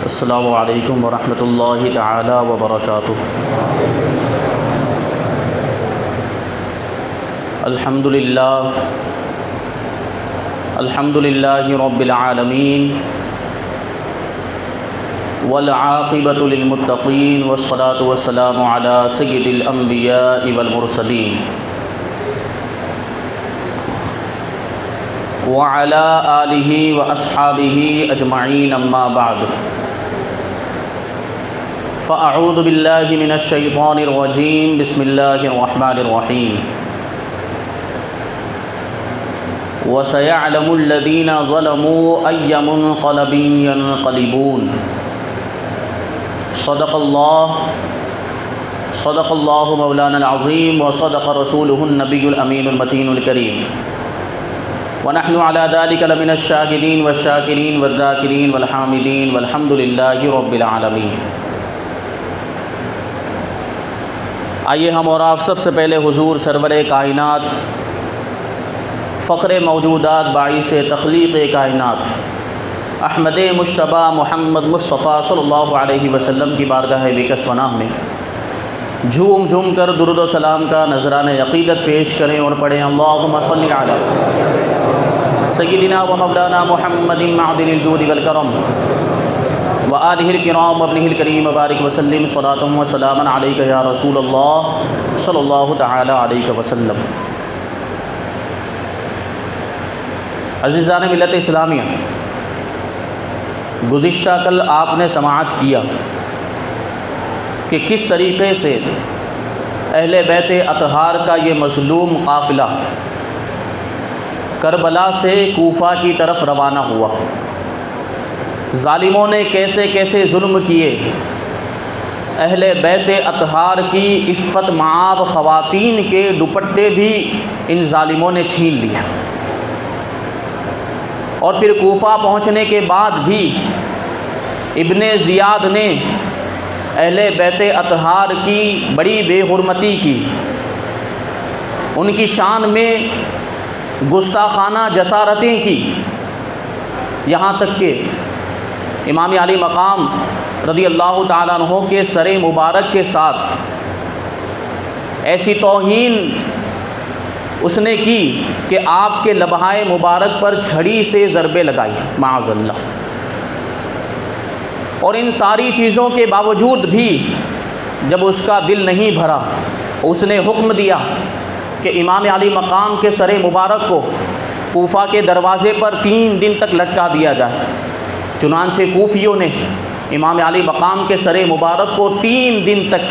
السلام علیکم ورحمۃ اللہ تعالی وبرکاتہ۔ الحمد للہ رب العالمین والعاقبۃ للمتقین والصلاة والسلام علی سید الانبیاء والمرسلین وعلی آلہ واصحابہ اجمعین، اما بعد فاعوذ باللہ من الشیطان الرجیم، بسم اللہ الرحمن الرحیم۔ وَسَيَعْلَمُ الَّذِينَ ظَلَمُوا أَيَّ مُنقَلَبٍ يَنقَلِبُونَ۔ صدق اللہ مولانا العظیم وصدق رسولہ النبی الامین المتین الکریم، ونحن على ذلك لمن الشاهدين والشاکرین والذاکرین والحامدین والحمد للہ رب العالمین۔ آئیے ہم اور آپ سب سے پہلے حضور سرور کائنات، فخر موجودات، باعث تخلیق کائنات، احمد مجتبی محمد مصطفیٰ صلی اللہ علیہ وسلم کی بارگاہ بیکس پناہ میں جھوم جھوم کر درود و سلام کا نذرانہ عقیدت پیش کریں اور پڑھیں اللہم صلی علی سیدنا و مولانا محمد معدن الجود والکرم وآلہ الکرام وابنہ الکریم وبارک وسلم صلاۃ و سلاما علیک یا رسول اللہ صلی اللہ تعالی علیہ وسلم۔ عزیزان ملت اسلامیہ، گزشتہ کل آپ نے سماعت کیا کہ کس طریقے سے اہل بیت اطہار کا یہ مظلوم قافلہ کربلا سے کوفہ کی طرف روانہ ہوا۔ ظالموں نے کیسے کیسے ظلم کیے، اہل بیت اطہار کی عفت معاب خواتین کے دوپٹے بھی ان ظالموں نے چھین لیے، اور پھر کوفہ پہنچنے کے بعد بھی ابن زیاد نے اہل بیت اطہار کی بڑی بے حرمتی کی، ان کی شان میں گستاخانہ جسارتیں کی، یہاں تک کہ امام علی مقام رضی اللہ تعالیٰ عنہ کے سر مبارک کے ساتھ ایسی توہین اس نے کی کہ آپ کے لبہائے مبارک پر چھڑی سے ضربیں لگائی، معاذ اللہ۔ اور ان ساری چیزوں کے باوجود بھی جب اس کا دل نہیں بھرا، اس نے حکم دیا کہ امام علی مقام کے سر مبارک کو کوفہ کے دروازے پر 3 دن تک لٹکا دیا جائے۔ چنانچہ کوفیوں نے امام علی مقام کے سر مبارک کو 3 دن تک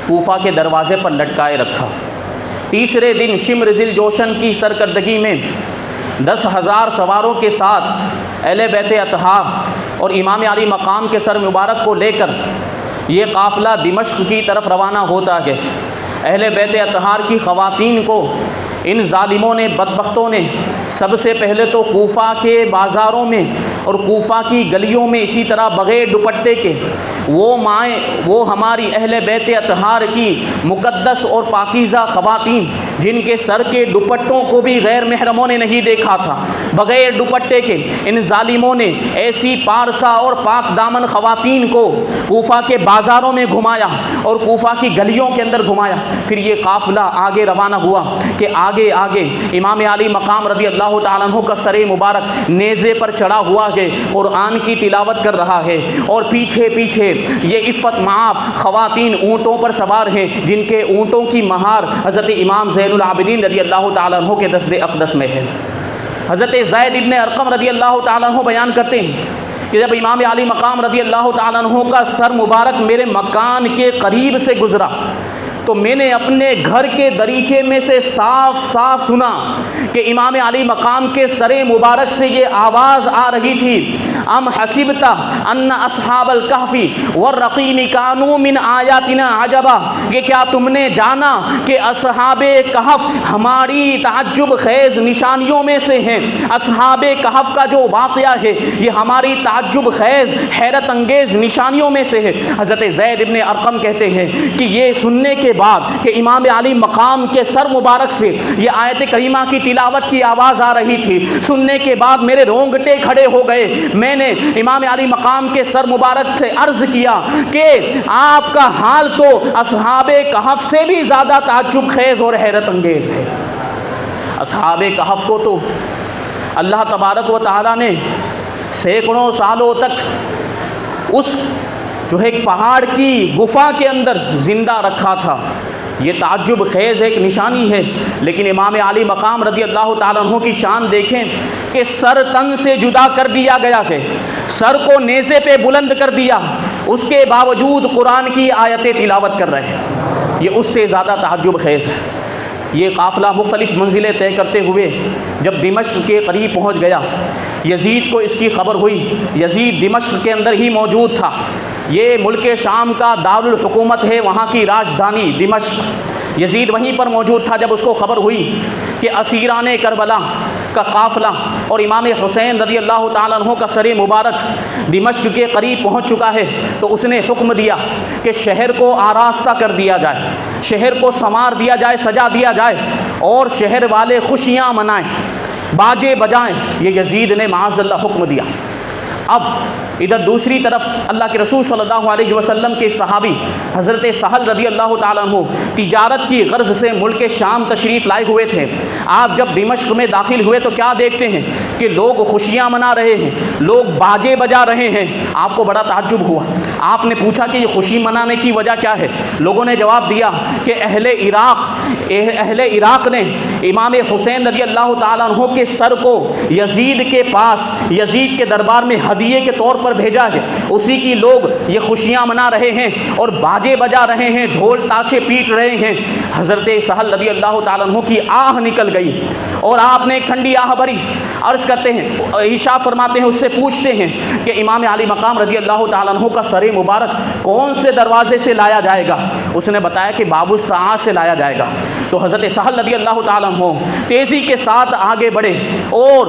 کوفہ کے دروازے پر لٹکائے رکھا۔ تیسرے دن شمر ذی الجوشن کی سرکردگی میں 10,000 سواروں کے ساتھ اہل بیت اطہار اور امام علی مقام کے سر مبارک کو لے کر یہ قافلہ دمشق کی طرف روانہ ہوتا ہے۔ اہل بیت اطہار کی خواتین کو ان ظالموں نے، بدبختوں نے، سب سے پہلے تو کوفہ کے بازاروں میں اور کوفہ کی گلیوں میں اسی طرح بغیر دوپٹے کے وہ ہماری اہل بیت اطہار کی مقدس اور پاکیزہ خواتین جن کے سر کے دوپٹوں کو بھی غیر محرموں نے نہیں دیکھا تھا، بغیر دوپٹے کے ان ظالموں نے ایسی پارسا اور پاک دامن خواتین کو کوفہ کے بازاروں میں گھمایا اور کوفہ کی گلیوں کے اندر گھمایا۔ پھر یہ قافلہ آگے روانہ ہوا کہ آگے امام علی مقام رضی اللہ تعالیٰ عنہ کا سر مبارک نیزے پر چڑھا ہوا ہے، قرآن کی تلاوت کر رہا ہے، اور پیچھے پیچھے یہ عفت معاب خواتین اونٹوں پر سوار ہیں جن کے اونٹوں کی مہار حضرت امام زین العابدین رضی اللہ تعالیٰ عنہ کے دست اقدس میں ہے۔ حضرت زید ابن ارقم رضی اللہ تعالیٰ عنہ بیان کرتے ہیں کہ جب امام علی مقام رضی اللہ تعالیٰ عنہ کا سر مبارک میرے مکان کے قریب سے گزرا تو میں نے اپنے گھر کے دریچے میں سے صاف صاف سنا کہ امام علی مقام کے سر مبارک سے یہ آواز آ رہی تھی، ام حسبت ان اصحاب الکہف والرقیم کانوا من آیاتنا عجبا، کہ کیا تم نے جانا کہ اصحاب کہف ہماری تعجب خیز نشانیوں میں سے ہیں۔ اصحاب کہف کا جو واقعہ ہے یہ ہماری تعجب خیز حیرت انگیز نشانیوں میں سے ہے۔ حضرت زید ابن ارقم کہتے ہیں کہ یہ سننے کے بعد کہ امام علی مقام کے سر مبارک سے یہ آیت کریمہ کی تلاوت کی آواز آ رہی تھی، سننے کے بعد میرے رونگٹے کھڑے ہو گئے۔ میں نے امام علی مقام کے سر مبارک سے عرض کیا کہ آپ کا حال تو اصحاب کہف سے بھی زیادہ تعجب خیز اور حیرت انگیز ہے۔ اصحاب کہف کو تو اللہ تبارک و تعالیٰ نے سینکڑوں سالوں تک اس جو ایک پہاڑ کی گفا کے اندر زندہ رکھا تھا، یہ تعجب خیز ایک نشانی ہے۔ لیکن امام علی مقام رضی اللہ تعالیٰ عنہ کی شان دیکھیں کہ سر تن سے جدا کر دیا گیا کہ سر کو نیزے پہ بلند کر دیا، اس کے باوجود قرآن کی آیتیں تلاوت کر رہے ہیں، یہ اس سے زیادہ تعجب خیز ہے۔ یہ قافلہ مختلف منزلیں طے کرتے ہوئے جب دمشق کے قریب پہنچ گیا، یزید کو اس کی خبر ہوئی۔ یزید دمشق کے اندر ہی موجود تھا، یہ ملک شام کا دارالحکومت ہے، وہاں کی راجدھانی دمشق، یزید وہیں پر موجود تھا۔ جب اس کو خبر ہوئی کہ اسیران کربلا کا قافلہ اور امام حسین رضی اللہ تعالیٰ عنہ کا سر مبارک دمشق کے قریب پہنچ چکا ہے، تو اس نے حکم دیا کہ شہر کو آراستہ کر دیا جائے، شہر کو سنوار دیا جائے، سجا دیا جائے، اور شہر والے خوشیاں منائیں، باجے بجائیں۔ یہ یزید نے معاذ اللہ حکم دیا۔ اب ادھر دوسری طرف اللہ کے رسول صلی اللہ علیہ وسلم کے صحابی حضرت سہل رضی اللہ تعالیٰ عنہ تجارت کی غرض سے ملک شام تشریف لائے ہوئے تھے۔ آپ جب دمشق میں داخل ہوئے تو کیا دیکھتے ہیں کہ لوگ خوشیاں منا رہے ہیں، لوگ باجے بجا رہے ہیں۔ آپ کو بڑا تعجب ہوا، آپ نے پوچھا کہ یہ خوشی منانے کی وجہ کیا ہے؟ لوگوں نے جواب دیا کہ اہل عراق نے امام حسین رضی اللہ تعالیٰ عنہ کے سر کو یزید کے پاس، یزید کے دربار میں ہدیے کے طور پر بھیجا ہے، اسی کی لوگ یہ خوشیاں منا رہے ہیں اور باجے بجا رہے ہیں، ڈھول تاشے پیٹ رہے ہیں۔ حضرت سہل رضی اللہ تعالیٰ عنہ کی آہ نکل گئی اور آپ نے ایک ٹھنڈی آہ بھری۔ عرض کرتے ہیں، ارشاد فرماتے ہیں، اس سے پوچھتے ہیں کہ امام علی مقام رضی اللہ تعالیٰ عنہ کا سر مبارک کون سے دروازے سے لایا جائے گا؟ اس نے بتایا کہ باب الساعہ سے لایا جائے گا۔ تو حضرت سہل رضی اللہ تعالیٰ عنہ تیزی کے ساتھ آگے بڑھے اور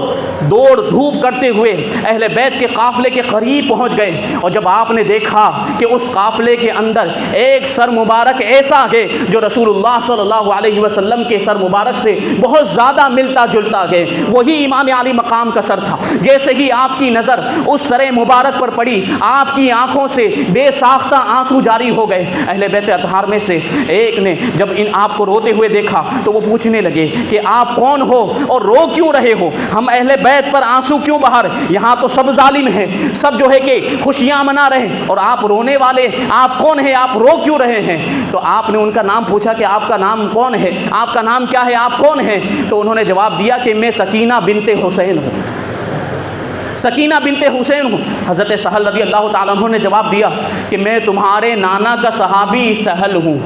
دوڑ دھوپ کرتے ہوئے اہل بیت کے قافلے کے قریب پہنچ گئے، اور جب آپ نے دیکھا کہ اس قافلے کے اندر ایک سر مبارک ایسا ہے جو رسول اللہ صلی اللہ علیہ وسلم کے سر مبارک سے بہت زیادہ ملتا جلتا ہے، وہی امام علی مقام کا سر تھا۔ جیسے ہی آپ کی نظر اس سر مبارک پر پڑی، آپ کی آنکھوں سے بے ساختہ آنسو جاری ہو گئے۔ اہل بیت اطہار میں سے ایک نے جب آپ کو روتے ہوئے دیکھا تو وہ پوچھنے لگے کہ آپ کون ہو اور رو کیوں رہے ہو؟ ہم اہل بیت پر آنسو کیوں بہا رہے؟ یہاں تو سب ظالم ہیں، سب جو ہے کہ خوشیاں منا رہے ہیں، اور آپ رونے والے، آپ کون ہیں؟ آپ رو کیوں رہے ہیں؟ تو آپ نے ان کا نام پوچھا کہ آپ کا نام کون ہے؟ آپ کا نام کیا ہے؟ آپ کون ہیں؟ تو انہوں نے جواب دیا کہ میں سکینہ بنت حسین ہوں، سکینہ بنت حسین ہوں۔ حضرت سہل رضی اللہ تعالیٰ عنہ نے جواب دیا کہ میں تمہارے نانا کا صحابی سہل ہوں،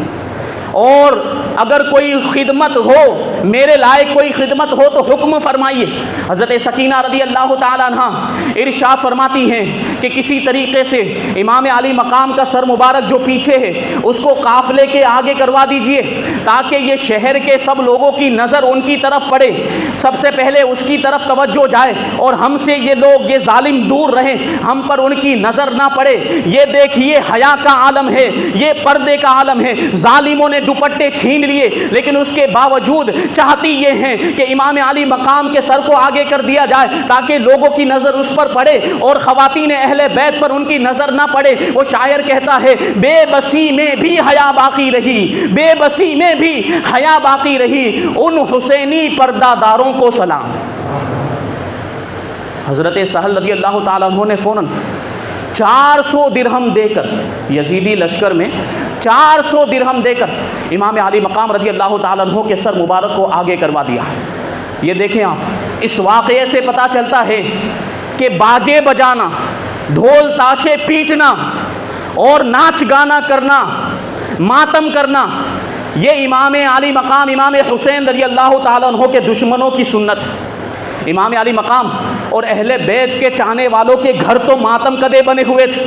اور اگر کوئی خدمت ہو، میرے لائق کوئی خدمت ہو تو حکم فرمائیے۔ حضرت سکینہ رضی اللہ تعالیٰ عنہ ارشاد فرماتی ہیں کہ کسی طریقے سے امام علی مقام کا سر مبارک جو پیچھے ہے اس کو قافلے کے آگے کروا دیجئے، تاکہ یہ شہر کے سب لوگوں کی نظر ان کی طرف پڑے، سب سے پہلے اس کی طرف توجہ جائے، اور ہم سے یہ لوگ، یہ ظالم دور رہیں، ہم پر ان کی نظر نہ پڑے۔ یہ دیکھیے حیا کا عالم ہے، یہ پردے کا عالم ہے۔ ظالموں نے دوپٹے چھین لیے، لیکن اس کے باوجود چاہتی یہ ہیں کہ امام علی مقام کے سر کو آگے کر دیا جائے تاکہ لوگوں کی نظر اس پر پڑے اور خواتین اہل بیت پر ان کی نظر نہ پڑے۔ وہ شاعر کہتا ہے، بے بسی میں بھی حیا باقی رہی، بے بسی میں بھی حیا باقی رہی، ان حسینی پردہ داروں کو سلام۔ حضرت سہل رضی اللہ تعالیٰ عنہ نے فوراً 400 درہم دے کر، یزیدی لشکر میں 400 درہم دے کر امام علی مقام رضی اللہ تعالیٰ عنہ کے سر مبارک کو آگے کروا دیا۔ یہ دیکھیں آپ، اس واقعے سے پتہ چلتا ہے کہ باجے بجانا، ڈھول تاشے پیٹنا اور ناچ گانا کرنا، ماتم کرنا، یہ امام علی مقام امام حسین رضی اللہ تعالیٰ عنہ کے دشمنوں کی سنت ہے۔ امام علی مقام اور اہل بیت کے چاہنے والوں کے گھر تو ماتم کدے بنے ہوئے تھے،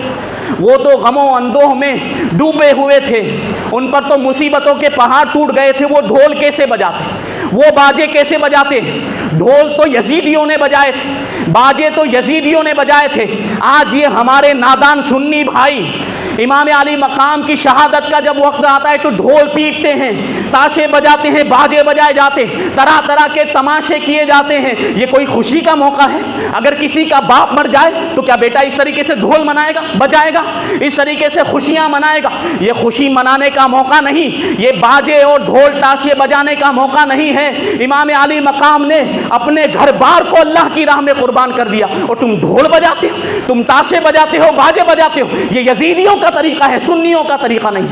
وہ تو غم و اندوہ میں ڈوبے ہوئے تھے، ان پر تو مصیبتوں کے پہاڑ ٹوٹ گئے تھے۔ وہ ڈھول کیسے بجاتے، وہ باجے کیسے بجاتے ہیں؟ ڈھول تو یزیدیوں نے بجائے تھے، باجے تو یزیدیوں نے بجائے تھے۔ آج یہ ہمارے نادان سنی بھائی امام علی مقام کی شہادت کا جب وقت آتا ہے تو ڈھول پیٹتے ہیں، تاشے بجاتے ہیں، باجے بجائے جاتے ہیں، طرح طرح کے تماشے کیے جاتے ہیں۔ یہ کوئی خوشی کا موقع ہے؟ اگر کسی کا باپ مر جائے تو کیا بیٹا اس طریقے سے ڈھول منائے گا، بجائے گا، اس طریقے سے خوشیاں منائے گا؟ یہ خوشی منانے کا موقع نہیں، یہ باجے اور ڈھول تاشے بجانے کا موقع نہیں ہے۔ امام علی مقام نے اپنے گھر بار کو اللہ کی راہ میں قربان کر دیا، اور تم ڈھول بجاتے ہو، تم تاشے بجاتے ہو، باجے بجاتے ہو۔ یہ یزیدیوں کا طریقہ ہے، سنیوں کا طریقہ نہیں۔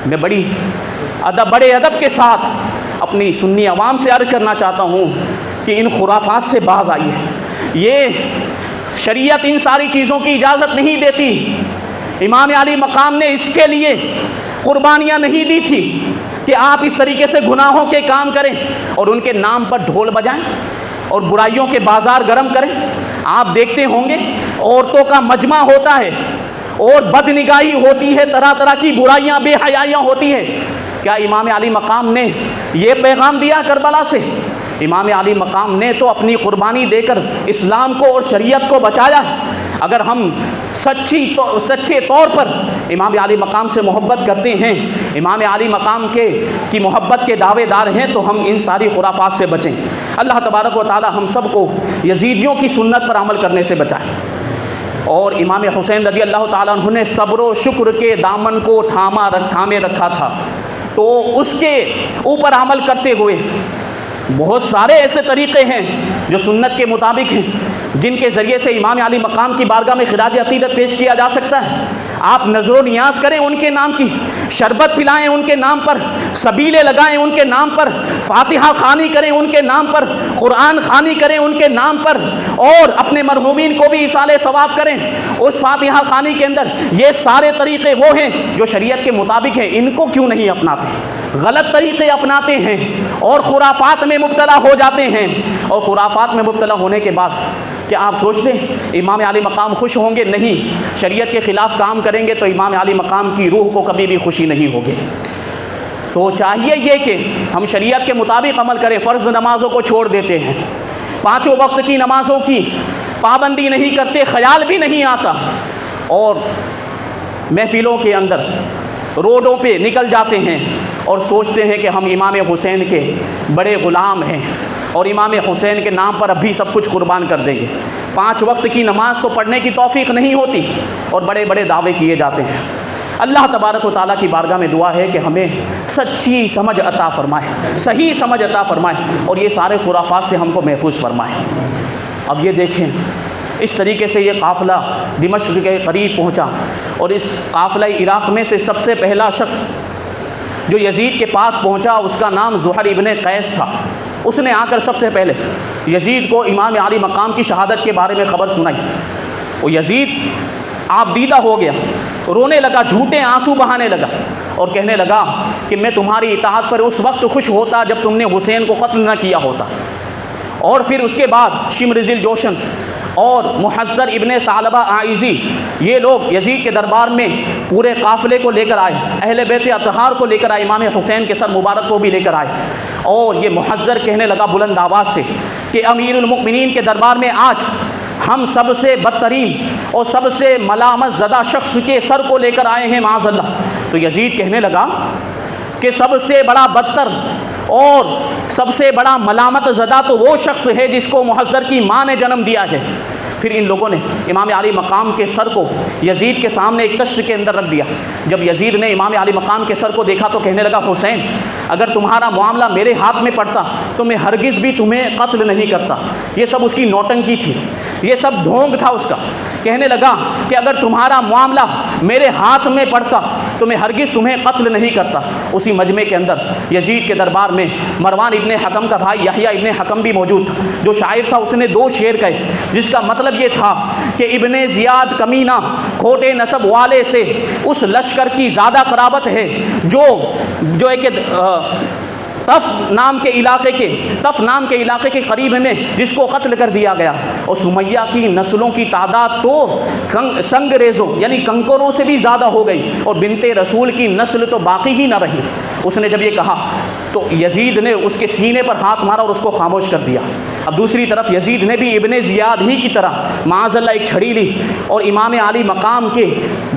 میں بڑے ادب کے ساتھ اپنی سنی عوام سے عرض کرنا چاہتا ہوں کہ ان خرافات سے باز آئیے۔ یہ شریعت ان ساری چیزوں کی اجازت نہیں دیتی۔ امام علی مقام نے اس کے لیے قربانیاں نہیں دی تھی کہ آپ اس طریقے سے گناہوں کے کام کریں اور ان کے نام پر ڈھول بجائیں اور برائیوں کے بازار گرم کریں۔ آپ دیکھتے ہوں گے عورتوں کا مجمع ہوتا ہے اور بد نگاہی ہوتی ہے، طرح طرح کی برائیاں، بے حیائیاں ہوتی ہیں۔ کیا امام علی مقام نے یہ پیغام دیا کربلا سے؟ امام علی مقام نے تو اپنی قربانی دے کر اسلام کو اور شریعت کو بچایا ہے۔ اگر ہم سچے طور پر امام علی مقام سے محبت کرتے ہیں، امام علی مقام کی محبت کے دعوے دار ہیں، تو ہم ان ساری خرافات سے بچیں۔ اللہ تبارک و تعالی ہم سب کو یزیدیوں کی سنت پر عمل کرنے سے بچائے۔ اور امام حسین رضی اللہ تعالیٰ عنہ نے صبر و شکر کے دامن کو تھامے رکھا تھا، تو اس کے اوپر عمل کرتے ہوئے بہت سارے ایسے طریقے ہیں جو سنت کے مطابق ہیں، جن کے ذریعے سے امام علی مقام کی بارگاہ میں خراج عقیدت پیش کیا جا سکتا ہے۔ آپ نظر و نیاز کریں ان کے نام کی، شربت پلائیں ان کے نام پر، سبیلے لگائیں ان کے نام پر، فاتحہ خوانی کریں ان کے نام پر، قرآن خوانی کریں ان کے نام پر، اور اپنے مرحومین کو بھی ایصال ثواب کریں اس فاتحہ خوانی کے اندر۔ یہ سارے طریقے وہ ہیں جو شریعت کے مطابق ہیں، ان کو کیوں نہیں اپناتے؟ غلط طریقے اپناتے ہیں اور خرافات میں مبتلا ہو جاتے ہیں۔ اور خرافات میں مبتلا ہونے کے بعد کیا آپ سوچتے ہیں امام علی مقام خوش ہوں گے؟ نہیں۔ شریعت کے خلاف کام کریں گے تو امام علی مقام کی روح کو کبھی بھی خوشی نہیں ہوگی۔ تو چاہیے یہ کہ ہم شریعت کے مطابق عمل کریں۔ فرض نمازوں کو چھوڑ دیتے ہیں، 5 وقت کی نمازوں کی پابندی نہیں کرتے، خیال بھی نہیں آتا، اور محفلوں کے اندر روڈوں پہ نکل جاتے ہیں اور سوچتے ہیں کہ ہم امام حسین کے بڑے غلام ہیں اور امام حسین کے نام پر اب بھی سب کچھ قربان کر دیں گے۔ 5 وقت کی نماز تو پڑھنے کی توفیق نہیں ہوتی اور بڑے بڑے دعوے کیے جاتے ہیں۔ اللہ تبارک و تعالیٰ کی بارگاہ میں دعا ہے کہ ہمیں سچی سمجھ عطا فرمائے، صحیح سمجھ عطا فرمائے، اور یہ سارے خرافات سے ہم کو محفوظ فرمائے۔ اب یہ دیکھیں اس طریقے سے یہ قافلہ دمشق کے قریب پہنچا، اور اس قافلہ عراق میں سے سب سے پہلا شخص جو یزید کے پاس پہنچا اس کا نام زحر ابن قیس تھا۔ اس نے آ کر سب سے پہلے یزید کو امام علی مقام کی شہادت کے بارے میں خبر سنائی۔ وہ یزید آپ دیدہ ہو گیا، رونے لگا، جھوٹے آنسو بہانے لگا اور کہنے لگا کہ میں تمہاری اطاعت پر اس وقت خوش ہوتا جب تم نے حسین کو قتل نہ کیا ہوتا۔ اور پھر اس کے بعد شمر ذی الجوشن اور محذر ابن ثعلبہ عائزی، یہ لوگ یزید کے دربار میں پورے قافلے کو لے کر آئے، اہل بیت اطہار کو لے کر آئے، امام حسین کے سر مبارک کو بھی لے کر آئے۔ اور یہ محذر کہنے لگا بلند آواز سے کہ امیر المؤمنین کے دربار میں آج ہم سب سے بدترین اور سب سے ملامت زدہ شخص کے سر کو لے کر آئے ہیں معاذ اللہ۔ تو یزید کہنے لگا کہ سب سے بڑا بدتر اور سب سے بڑا ملامت زدہ تو وہ شخص ہے جس کو محذر کی ماں نے جنم دیا ہے۔ پھر ان لوگوں نے امام علی مقام کے سر کو یزید کے سامنے ایک تشت کے اندر رکھ دیا۔ جب یزید نے امام علی مقام کے سر کو دیکھا تو کہنے لگا حسین اگر تمہارا معاملہ میرے ہاتھ میں پڑتا تو میں ہرگز بھی تمہیں قتل نہیں کرتا۔ یہ سب اس کی نوٹنکی تھی، یہ سب ڈھونگ تھا اس کا۔ کہنے لگا کہ اگر تمہارا معاملہ میرے ہاتھ میں پڑتا تو میں ہرگز تمہیں قتل نہیں کرتا۔ اسی مجمع کے اندر یزید کے دربار میں مروان ابن حکم کا بھائی یحییٰ ابن حکم بھی موجود تھا، جو شاعر تھا۔ اس نے 2 شعر کہے جس کا مطلب یہ تھا کہ ابن زیاد کمینہ کھوٹے نسب والے سے اس لشکر کی زیادہ قرابت ہے جو ایک طف نام کے علاقے کے قریب میں جس کو قتل کر دیا گیا۔ اور سمیہ کی نسلوں کی تعداد تو سنگریزوں یعنی کنکروں سے بھی زیادہ ہو گئی، اور بنت رسول کی نسل تو باقی ہی نہ رہی۔ اس نے جب یہ کہا تو یزید نے اس کے سینے پر ہاتھ مارا اور اس کو خاموش کر دیا۔ اب دوسری طرف یزید نے بھی ابن زیاد ہی کی طرح معاذ اللہ ایک چھڑی لی اور امام علی مقام کے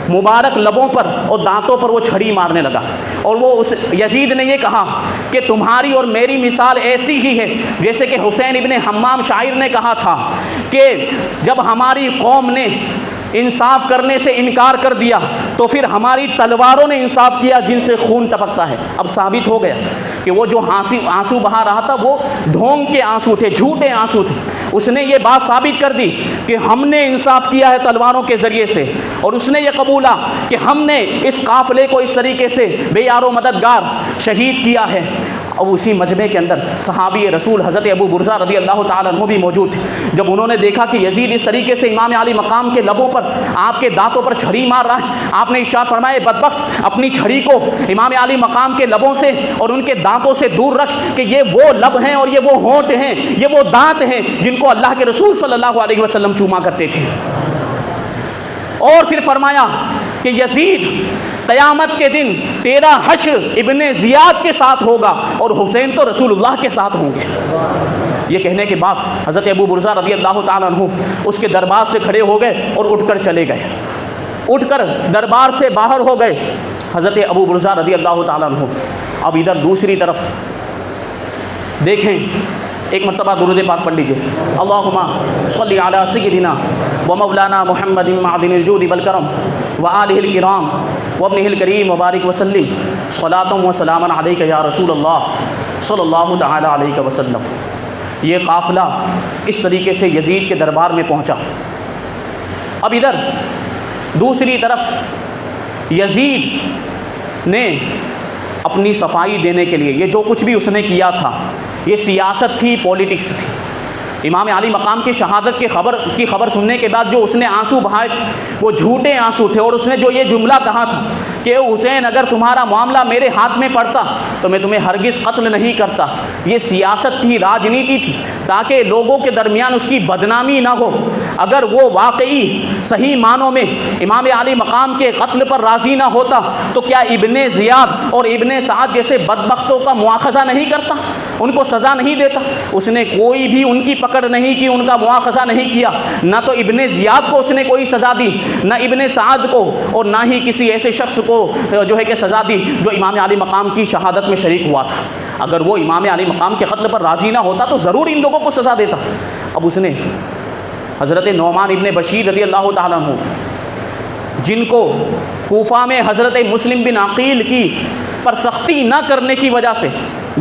مبارک لبوں پر اور دانتوں پر وہ چھڑی مارنے لگا، اور وہ اس یزید نے یہ کہا کہ تمہاری اور میری مثال ایسی ہی ہے جیسے کہ حسین ابن حمام شاعر نے کہا تھا کہ جب ہماری قوم نے انصاف کرنے سے انکار کر دیا تو پھر ہماری تلواروں نے انصاف کیا جن سے خون ٹپکتا ہے۔ اب ثابت ہو گیا کہ وہ جو آنسو بہا رہا تھا وہ ڈھونگ کے آنسو تھے، جھوٹے آنسو تھے۔ اس نے یہ بات ثابت کر دی کہ ہم نے انصاف کیا ہے تلواروں کے ذریعے سے، اور اس نے یہ قبولا کہ ہم نے اس قافلے کو اس طریقے سے بے یار و مددگار شہید کیا ہے۔ اور اسی مجمع کے اندر صحابی رسول حضرت ابو برزہ رضی اللہ تعالیٰ عنہ بھی موجود تھے۔ جب انہوں نے دیکھا کہ یزید اس طریقے سے امام علی مقام کے لبوں پر، آپ کے دانتوں پر چھڑی مار رہا ہے، آپ نے ارشاد فرمایا بدبخت اپنی چھڑی کو امام علی مقام کے لبوں سے اور ان کے دانتوں سے دور رکھ کہ یہ وہ لب ہیں اور یہ وہ ہونٹ ہیں، یہ وہ دانت ہیں جن کو اللہ کے رسول صلی اللہ علیہ وسلم چوما کرتے تھے۔ اور پھر فرمایا کہ یزید قیامت کے دن تیرا حشر ابن زیاد کے ساتھ ہوگا اور حسین تو رسول اللہ کے ساتھ ہوں گے۔ یہ کہنے کے بعد حضرت ابو برزہ رضی اللہ تعالیٰ عنہ اس کے دربار سے کھڑے ہو گئے اور اٹھ کر چلے گئے، اٹھ کر دربار سے باہر ہو گئے حضرت ابو برزہ رضی اللہ تعالیٰ عنہ۔ اب ادھر دوسری طرف دیکھیں، ایک مرتبہ درود پاک پڑھ لیجئے، اللہم صلی علی سیدنا و مولانا محمد معدن الجود والکرم وآلہ الکرام وابنہ الکریم وبارک وسلم صلاۃ و سلاما علیک یا رسول اللہ صلی اللہ تعالی علیہ وسلم۔ یہ قافلہ اس طریقے سے یزید کے دربار میں پہنچا۔ اب ادھر دوسری طرف یزید نے اپنی صفائی دینے کے لیے، یہ جو کچھ بھی اس نے کیا تھا یہ سیاست تھی، پولیٹکس تھی۔ امام علی مقام کی شہادت کی خبر سننے کے بعد جو اس نے آنسو بہائے تھے وہ جھوٹے آنسو تھے، اور اس نے جو یہ جملہ کہا تھا کہ حسین اگر تمہارا معاملہ میرے ہاتھ میں پڑتا تو میں تمہیں ہرگز قتل نہیں کرتا، یہ سیاست تھی، راجنیتی تھی، تاکہ لوگوں کے درمیان اس کی بدنامی نہ ہو۔ اگر وہ واقعی صحیح معنوں میں امام علی مقام کے قتل پر راضی نہ ہوتا تو کیا ابن زیاد اور ابن سعد جیسے بدبختوں کا مواخذہ نہیں کرتا، ان کو سزا نہیں دیتا؟ اس نے کوئی بھی ان کی پکڑ نہیں کی، ان کا مواخذہ نہیں کیا، نہ تو ابن زیاد کو اس نے کوئی سزا دی، نہ ابن سعد کو، اور نہ ہی کسی ایسے شخص کو جو ہے کہ سزا دی جو امام علی مقام کی شہادت میں شریک ہوا تھا۔ اگر وہ امام علی مقام کے قتل پر راضی نہ ہوتا تو ضرور ان لوگوں کو سزا دیتا۔ اب اس نے حضرت نعمان ابن بشیر رضی اللہ تعالیٰ عنہ، جن کو کوفہ میں حضرت مسلم بن عقیل کی پر سختی نہ کرنے کی وجہ سے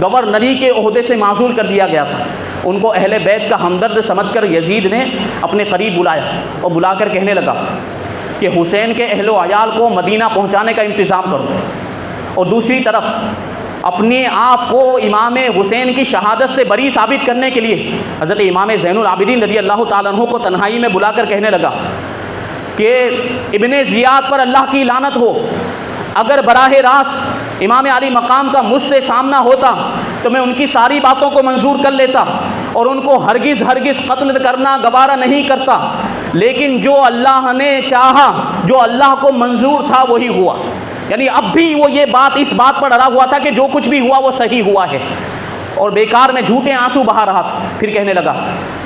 گورنری کے عہدے سے معزول کر دیا گیا تھا، ان کو اہل بیت کا ہمدرد سمجھ کر یزید نے اپنے قریب بلایا اور بلا کر کہنے لگا کہ حسین کے اہل و عیال کو مدینہ پہنچانے کا انتظام کرو، اور دوسری طرف اپنے آپ کو امام حسین کی شہادت سے بری ثابت کرنے کے لیے حضرت امام زین العابدین رضی اللہ تعالیٰ عنہ کو تنہائی میں بلا کر کہنے لگا کہ ابن زیاد پر اللہ کی لعنت ہو، اگر براہ راست امام علی مقام کا مجھ سے سامنا ہوتا تو میں ان کی ساری باتوں کو منظور کر لیتا اور ان کو ہرگز قتل کرنا گوارا نہیں کرتا، لیکن جو اللہ نے چاہا، جو اللہ کو منظور تھا وہی ہوا۔ یعنی اب بھی وہ یہ بات اس بات پر اڑا ہوا تھا کہ جو کچھ بھی ہوا وہ صحیح ہوا ہے، اور بیکار میں جھوٹے آنسو بہا رہا تھا۔ پھر کہنے لگا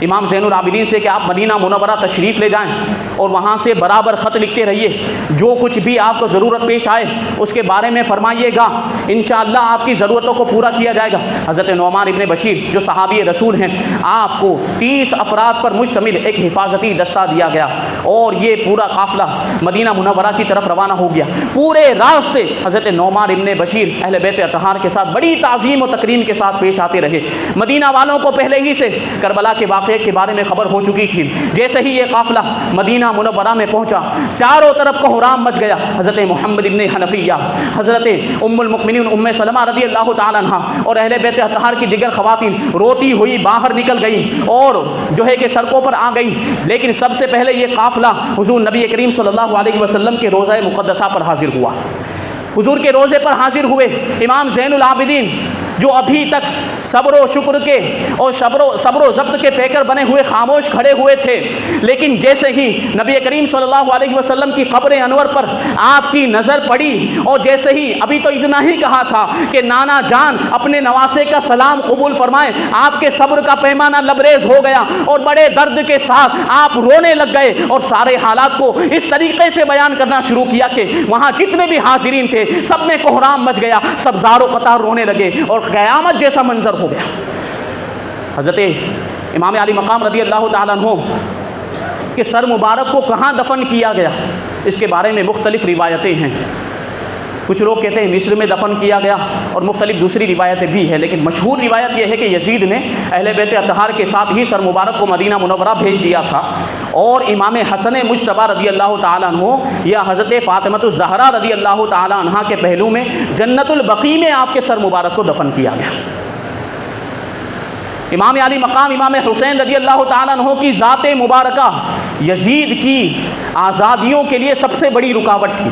امام زین العابدین سے کہ آپ مدینہ منورہ تشریف لے جائیں اور وہاں سے برابر خط لکھتے رہیے، جو کچھ بھی آپ کو ضرورت پیش آئے اس کے بارے میں فرمائیے گا، انشاءاللہ آپ کی ضرورتوں کو پورا کیا جائے گا۔ حضرت نعمان ابن بشیر جو صحابی رسول ہیں، آپ کو 30 افراد پر مشتمل ایک حفاظتی دستہ دیا گیا اور یہ پورا قافلہ مدینہ منورہ کی طرف روانہ ہو گیا۔ پورے راستے حضرت نعمان ابن بشیر اہل بیت اطہار کے ساتھ بڑی تعظیم و تکریم کے ساتھ پیش آتے رہے۔ مدینہ والوں کو پہلے ہی سے کربلا کے واقعے کے بارے میں خبر ہو چکی تھی۔ جیسے ہی یہ قافلہ مدینہ منورہ میں پہنچا، چاروں طرف کوہرام مچ گیا۔ حضرت محمد ابن حنفیہ، حضرت ام المؤمنین ام سلمہ رضی اللہ تعالیٰ عنہ اور اہل بیت اطہار کی دیگر خواتین روتی ہوئی باہر نکل گئی اور جو ہے کہ سڑکوں پر آ گئی۔ لیکن سب سے پہلے یہ قافلہ حضور نبی کریم صلی اللہ علیہ وسلم کے روضہ مقدسہ پر حاضر ہوا۔ حضور کے روضے پر حاضر ہوئے امام زین العابدین جو ابھی تک صبر و شکر کے اور صبر و ضبط کے پیکر بنے ہوئے خاموش کھڑے ہوئے تھے، لیکن جیسے ہی نبی کریم صلی اللہ علیہ وسلم کی قبر انور پر آپ کی نظر پڑی، اور جیسے ہی ابھی تو اتنا ہی کہا تھا کہ نانا جان اپنے نواسے کا سلام قبول فرمائیں، آپ کے صبر کا پیمانہ لبریز ہو گیا اور بڑے درد کے ساتھ آپ رونے لگ گئے، اور سارے حالات کو اس طریقے سے بیان کرنا شروع کیا کہ وہاں جتنے بھی حاضرین تھے سب میں کوہرام مچ گیا، سب زار و قطار رونے لگے اور قیامت جیسا منظر ہو گیا۔ حضرت امام علی مقام رضی اللہ تعالیٰ عنہ کہ سر مبارک کو کہاں دفن کیا گیا، اس کے بارے میں مختلف روایتیں ہیں۔ کچھ لوگ کہتے ہیں مصر میں دفن کیا گیا، اور مختلف دوسری روایتیں بھی ہیں، لیکن مشہور روایت یہ ہے کہ یزید نے اہل بیت اطہار کے ساتھ ہی سر مبارک کو مدینہ منورہ بھیج دیا تھا، اور امام حسن مجتبی رضی اللہ تعالیٰ عنہ یا حضرت فاطمہ الزہرا رضی اللہ تعالیٰ عنہا کے پہلو میں جنت البقیع میں آپ کے سر مبارک کو دفن کیا گیا۔ امام علی مقام امام حسین رضی اللہ تعالیٰ عنہ کی ذات مبارکہ یزید کی آزادیوں کے لیے سب سے بڑی رکاوٹ تھی۔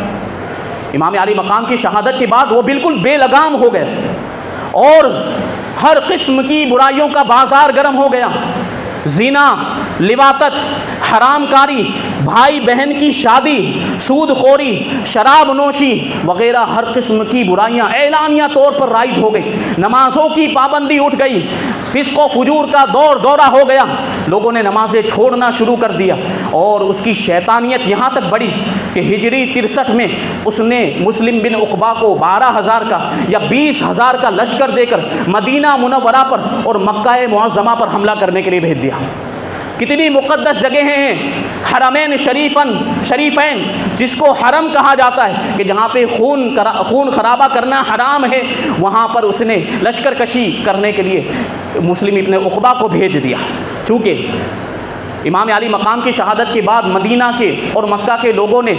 امام علی مقام کی شہادت کے بعد وہ بالکل بے لگام ہو گئے اور ہر قسم کی برائیوں کا بازار گرم ہو گیا۔ زنا، لواطت، حرام کاری، بھائی بہن کی شادی، سود خوری، شراب نوشی وغیرہ ہر قسم کی برائیاں اعلانیہ طور پر رائج ہو گئی۔ نمازوں کی پابندی اٹھ گئی، فسق و فجور کا دورہ ہو گیا، لوگوں نے نمازیں چھوڑنا شروع کر دیا، اور اس کی شیطانیت یہاں تک بڑھی کہ ہجری 63 میں اس نے مسلم بن عقبہ کو 12,000 کا یا 20,000 کا لشکر دے کر مدینہ منورہ پر اور مکہ معظمہ پر حملہ کرنے کے لیے بھیج دیا۔ کتنی مقدس جگہیں ہیں، حرمین شریفین جس کو حرم کہا جاتا ہے کہ جہاں پہ خون خرابہ کرنا حرام ہے، وہاں پر اس نے لشکر کشی کرنے کے لیے مسلم ابن عقبہ کو بھیج دیا۔ چونکہ امام علی مقام کی شہادت کے بعد مدینہ کے اور مکہ کے لوگوں نے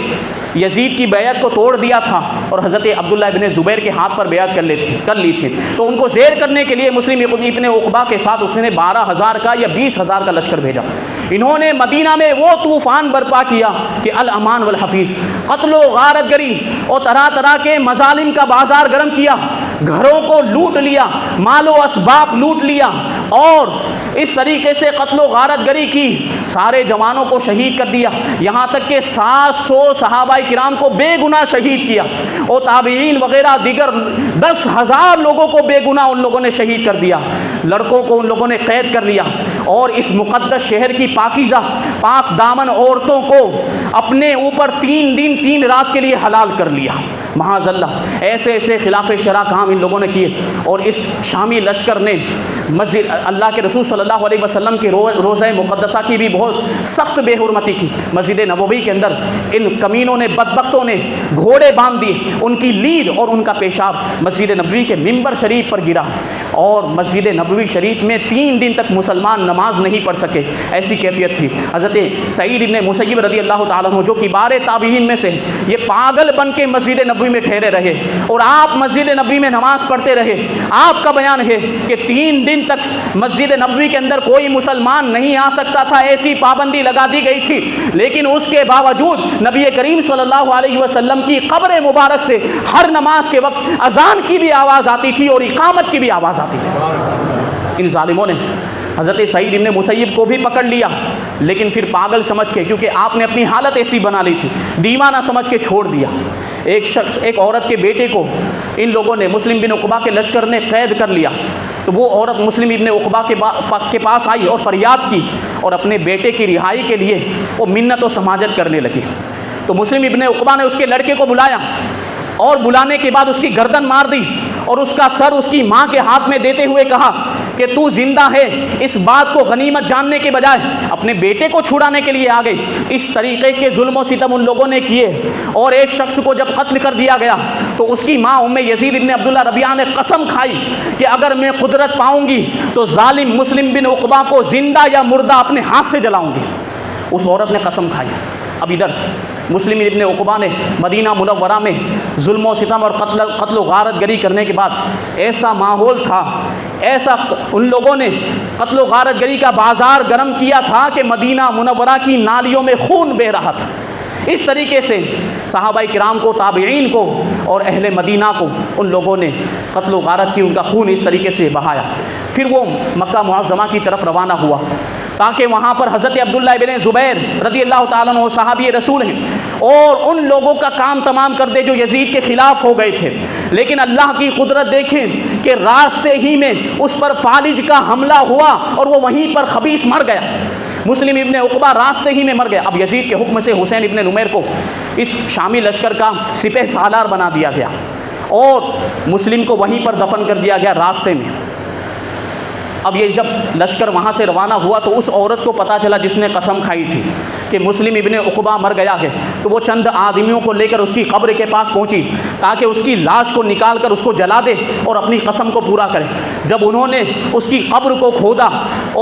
یزید کی بیعت کو توڑ دیا تھا، اور حضرت عبداللہ ابن زبیر کے ہاتھ پر بیعت کر لی تھی، تو ان کو زیر کرنے کے لیے مسلم ابن عقبہ کے ساتھ اس نے 12,000 کا یا 20,000 کا لشکر بھیجا۔ انہوں نے مدینہ میں وہ طوفان برپا کیا کہ الامان والحفیظ، قتل و غارت گری اور طرح طرح کے مظالم کا بازار گرم کیا، گھروں کو لوٹ لیا، مال و اسباب لوٹ لیا، اور اس طریقے سے قتل و غارت گری کی، سارے جوانوں کو شہید کر دیا، یہاں تک کہ 700 صحابہ کرام کو بے گناہ شہید کیا، اور تابعین وغیرہ دیگر 10,000 لوگوں کو بے گناہ ان لوگوں نے شہید کر دیا، لڑکوں کو ان لوگوں نے قید کر لیا، اور اس مقدس شہر کی پاکیزہ پاک دامن عورتوں کو اپنے اوپر 3 دن 3 رات کے لیے حلال کر لیا۔ معاذ اللہ ایسے ایسے خلاف شرع کام ان لوگوں نے کیے، اور اس شامی لشکر نے مسجد اللہ کے رسول صلی اللہ علیہ وسلم کے روضہ مقدسہ کی بھی بہت سخت بے حرمتی کی۔ مسجد نبوی کے اندر ان کمینوں نے، بدبختوں نے گھوڑے باندھ دیے، ان کی لید اور ان کا پیشاب مسجد نبوی کے ممبر شریف پر گرا، اور مسجد نبوی شریف میں 3 دن تک مسلمان نماز نہیں پڑھ سکے، ایسی کیفیت تھی۔ حضرت سعید ابن مسیب رضی اللہ تعالیٰ عنہ جو کبار تابعین میں سے یہ پاگل بن کے مسجد نبوی میں ٹھہرے رہے، اور آپ مسجد نبوی میں نماز پڑھتے رہے۔ آپ کا بیان ہے کہ 3 دن تک مسجد نبوی کے اندر کوئی مسلمان نہیں آ سکتا تھا، ایسی پابندی لگا دی گئی تھی، لیکن اس کے باوجود نبی کریم صلی اللہ علیہ وسلم کی قبر مبارک سے ہر نماز کے وقت اذان کی بھی آواز آتی تھی اور اقامت کی بھی آواز آتی تھی۔ ان ظالموں نے حضرت سعید ابن مسیب کو بھی پکڑ لیا، لیکن پھر پاگل سمجھ کے، کیونکہ آپ نے اپنی حالت ایسی بنا لی تھی، دیوانہ سمجھ کے چھوڑ دیا۔ ایک عورت کے بیٹے کو ان لوگوں نے، مسلم بن عقبہ کے لشکر نے قید کر لیا، تو وہ عورت مسلم ابن عقبہ کے پاس آئی اور فریاد کی، اور اپنے بیٹے کی رہائی کے لیے وہ منت و سماجت کرنے لگی۔ تو مسلم ابن عقبہ نے اس کے لڑکے کو بلایا، اور بلانے کے بعد اس کی گردن مار دی، اور اس کا سر اس کی ماں کے ہاتھ میں دیتے ہوئے کہا کہ تو زندہ ہے، اس بات کو غنیمت جاننے کے بجائے اپنے بیٹے کو چھڑانے کے لیے آ گئی۔ اس طریقے کے ظلم و ستم ان لوگوں نے کیے، اور ایک شخص کو جب قتل کر دیا گیا تو اس کی ماں ام یزید ابن عبداللہ ربیعہ نے قسم کھائی کہ اگر میں قدرت پاؤں گی تو ظالم مسلم بن عقبہ کو زندہ یا مردہ اپنے ہاتھ سے جلاؤں گی۔ اس عورت نے قسم کھائی۔ اب ادھر مسلم ابن عقبہ نے مدینہ منورہ میں ظلم و ستم اور قتل و غارت گری کرنے کے بعد ایسا ماحول تھا، ایسا ان لوگوں نے قتل و غارت گری کا بازار گرم کیا تھا کہ مدینہ منورہ کی نالیوں میں خون بہہ رہا تھا۔ اس طریقے سے صحابہ کرام کو، تابعین کو اور اہل مدینہ کو ان لوگوں نے قتل و غارت کی، ان کا خون اس طریقے سے بہایا۔ پھر وہ مکہ معظمہ کی طرف روانہ ہوا تاکہ وہاں پر حضرت عبداللہ بن زبیر رضی اللہ تعالیٰ عنہ صحابی رسول ہیں، اور ان لوگوں کا کام تمام کر دے جو یزید کے خلاف ہو گئے تھے۔ لیکن اللہ کی قدرت دیکھیں کہ راستے ہی میں اس پر فالج کا حملہ ہوا اور وہ وہیں پر خبیث مر گیا۔ مسلم ابن عقبہ راستے ہی میں مر گیا۔ اب یزید کے حکم سے حسین ابن نمیر کو اس شامی لشکر کا سپہ سالار بنا دیا گیا اور مسلم کو وہیں پر دفن کر دیا گیا راستے میں۔ اب یہ جب لشکر وہاں سے روانہ ہوا تو اس عورت کو پتہ چلا جس نے قسم کھائی تھی کہ مسلم ابن عقبہ مر گیا ہے، تو وہ چند آدمیوں کو لے کر اس کی قبر کے پاس پہنچی تاکہ اس کی لاش کو نکال کر اس کو جلا دے اور اپنی قسم کو پورا کرے۔ جب انہوں نے اس کی قبر کو کھودا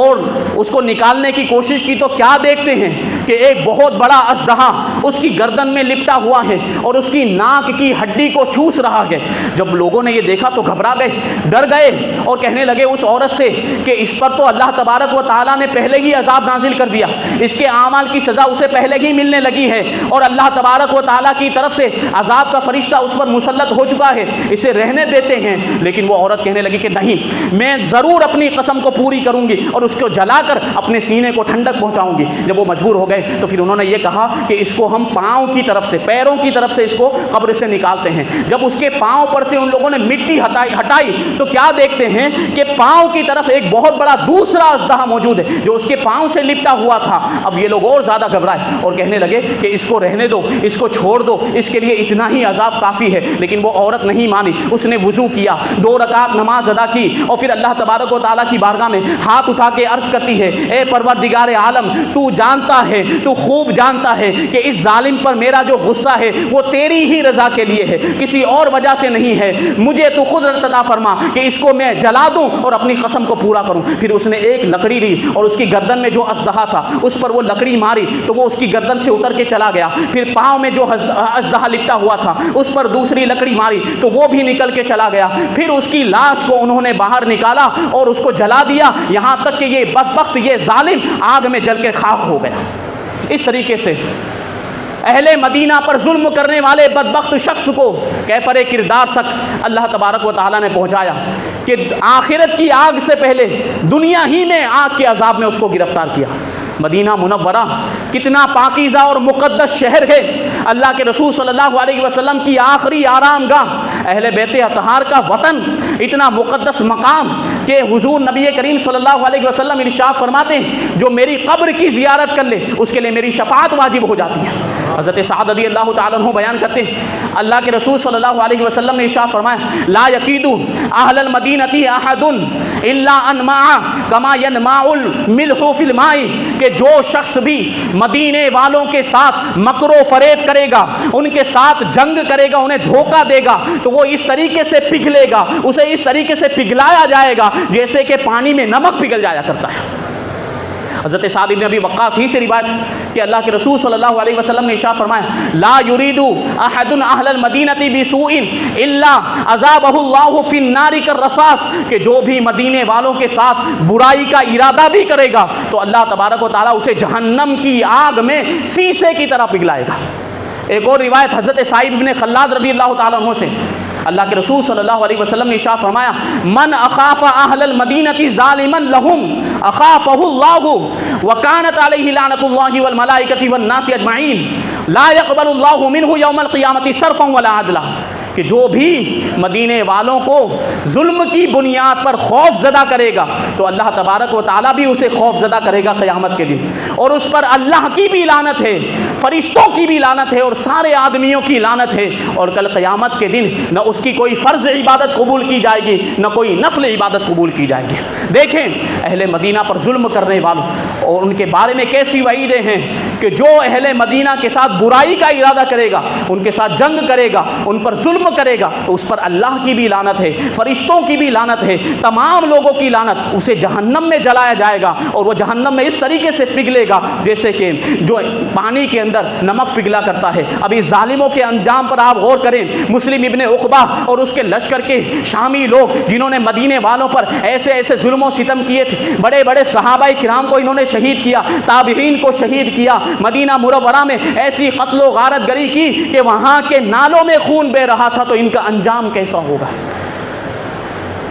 اور اس کو نکالنے کی کوشش کی تو کیا دیکھتے ہیں کہ ایک بہت بڑا اژدہا اس کی گردن میں لپٹا ہوا ہے اور اس کی ناک کی ہڈی کو چوس رہا ہے۔ جب لوگوں نے یہ دیکھا تو گھبرا گئے، ڈر گئے اور کہنے لگے اس عورت سے کہ اس پر تو اللہ تبارک و تعالیٰ نے پہلے ہی عذاب نازل کر دیا، اس کے اعمال کی سزا اسے پہلے ہی ملنے لگی ہے اور اللہ تبارک و تعالیٰ کی طرف سے عذاب کا فرشتہ اس پر مسلط ہو چکا ہے، اسے رہنے دیتے ہیں۔ لیکن وہ عورت کہنے لگی کہ نہیں، میں ضرور اپنی قسم کو پوری کروں گی اور اس کو جلا کر اپنے سینے کو ٹھنڈک پہنچاؤں گی۔ جب وہ مجبور ہو گئے تو پھر انہوں نے یہ کہا کہ اس کو ہم پاؤں کی طرف سے، پیروں کی طرف سے اس کو قبر سے نکالتے ہیں۔ جب اس کے پاؤں پر سے ان لوگوں نے مٹی ہٹائی تو کیا دیکھتے ہیں کہ پاؤں کی طرف ایک بہت بڑا دوسرا اژدہا موجود ہے جو اس کے پاؤں سے لپٹا ہوا تھا۔ اب یہ لوگ اور زیادہ گھبرائے اور کہنے لگے کہ اس کو رہنے دو، اس کو چھوڑ دو، اس کے لیے اتنا ہی عذاب کافی ہے۔ لیکن وہ عورت نہیں مانی، اس نے وضو کیا، 2 رکعت نماز ادا کی اور پھر اللہ تبارک و تعالیٰ کی بارگاہ میں ہاتھ اٹھا کے عرض کرتی ہے، اے پروردگار عالم، تو جانتا ہے، تو خوب جانتا ہے کہ اس ظالم پر میرا جو غصہ ہے وہ تیری ہی رضا کے لیے ہے، کسی اور وجہ سے نہیں ہے۔ مجھے تو قدرت عطا فرما کہ اس کو میں جلا دوں اور اپنی قسم کو پورا کروں۔ پھر اس نے ایک لکڑی لی اور اس کی گردن میں جو اژدہا تھا اس پر وہ لکڑی ماری تو وہ اس کی گردن سے اتر کے چلا گیا۔ پھر پاؤں میں جو اژدہا لپٹا ہوا تھا اس پر دوسری لکڑی ماری تو وہ بھی نکل کے چلا گیا۔ پھر اس کی لاش کو انہوں نے باہر نکالا اور اس کو جلا دیا، یہاں تک کہ یہ بدبخت، یہ ظالم آگ میں جل کے خاک ہو گیا۔ اس طریقے سے اہل مدینہ پر ظلم کرنے والے بدبخت شخص کو کیفر کردار تک اللہ تبارک و تعالیٰ نے پہنچایا کہ آخرت کی آگ سے پہلے دنیا ہی میں آگ کے عذاب میں اس کو گرفتار کیا۔ مدینہ منورہ کتنا پاکیزہ اور مقدس شہر ہے، اللہ کے رسول صلی اللہ علیہ وسلم کی آخری آرام گاہ، اہل بیت اطہار کا وطن، اتنا مقدس مقام کہ حضور نبی کریم صلی اللہ علیہ وسلم ارشاد فرماتے ہیں جو میری قبر کی زیارت کر لے اس کے لیے میری شفاعت واجب ہو جاتی ہے۔ حضرت سعد رضی اللہ تعالیٰ عنہ بیان کرتے ہیں اللہ کے رسول صلی اللہ علیہ وسلم نے ارشاد فرمایا لا یقید اہل المدینہ احد الا انماع کما ینماع الملح فی الماء، کہ جو شخص بھی مدینے والوں کے ساتھ مکر و فریب کرے گا، ان کے ساتھ جنگ کرے گا، انہیں دھوکہ دے گا تو وہ اس طریقے سے پگھلے گا، اسے اس طریقے سے پگھلایا جائے گا جیسے کہ پانی میں نمک پگھل جایا کرتا ہے۔ حضرت سعد بن ابی وقاص ہی سے روایت کہ اللہ کے رسول صلی اللہ علیہ وسلم نے ارشاد فرمایا لا یرید احد اہل المدینہ بسوء الا عذابہ اللہ فی النار کالرصاص، کہ جو بھی مدینے والوں کے ساتھ برائی کا ارادہ بھی کرے گا تو اللہ تبارک و تعالیٰ اسے جہنم کی آگ میں سیسے کی طرح پگھلائے گا۔ ایک اور روایت حضرت سعید بن خلاد رضی اللہ تعالیٰ عنہ سے اللہ کے رسول صلی اللہ علیہ وسلم نے ارشاد فرمایا من اخاف اہل المدینہ ظالما لهم اخافہ اللہ وکانت علیہ لعنۃ اللہ والملائکۃ والناس اجمعین لا يقبل اللہ منہ یوم القیامۃ صرفا ولا عدلا، کہ جو بھی مدینے والوں کو ظلم کی بنیاد پر خوف زدہ کرے گا تو اللہ تبارک و تعالیٰ بھی اسے خوف زدہ کرے گا قیامت کے دن، اور اس پر اللہ کی بھی لعنت ہے، فرشتوں کی بھی لعنت ہے اور سارے آدمیوں کی لعنت ہے، اور کل قیامت کے دن نہ اس کی کوئی فرض عبادت قبول کی جائے گی نہ کوئی نفل عبادت قبول کی جائے گی۔ دیکھیں اہل مدینہ پر ظلم کرنے والوں اور ان کے بارے میں کیسی وعیدیں ہیں کہ جو اہل مدینہ کے ساتھ برائی کا ارادہ کرے گا، ان کے ساتھ جنگ کرے گا، ان پر ظلم جرم کرے گا تو اس پر اللہ کی بھی لعنت ہے، فرشتوں کی بھی لعنت ہے، تمام لوگوں کی لعنت، اسے جہنم میں جلایا جائے گا اور وہ جہنم میں اس طریقے سے پگھلے گا جیسے کہ جو پانی کے اندر نمک پگھلا کرتا ہے۔ اب اس ظالموں کے انجام پر آپ غور کریں۔ مسلم ابن عقبہ اور اس کے لشکر کے شامی لوگ جنہوں نے مدینے والوں پر ایسے ایسے ظلم و ستم کیے تھے، بڑے بڑے صحابہ کرام کو انہوں نے شہید کیا، تابعین کو شہید کیا، مدینہ منورہ میں ایسی قتل و غارت گری کی کہ وہاں کے نالوں میں خون بہ رہا تھا، تو ان کا انجام کیسا ہوگا؟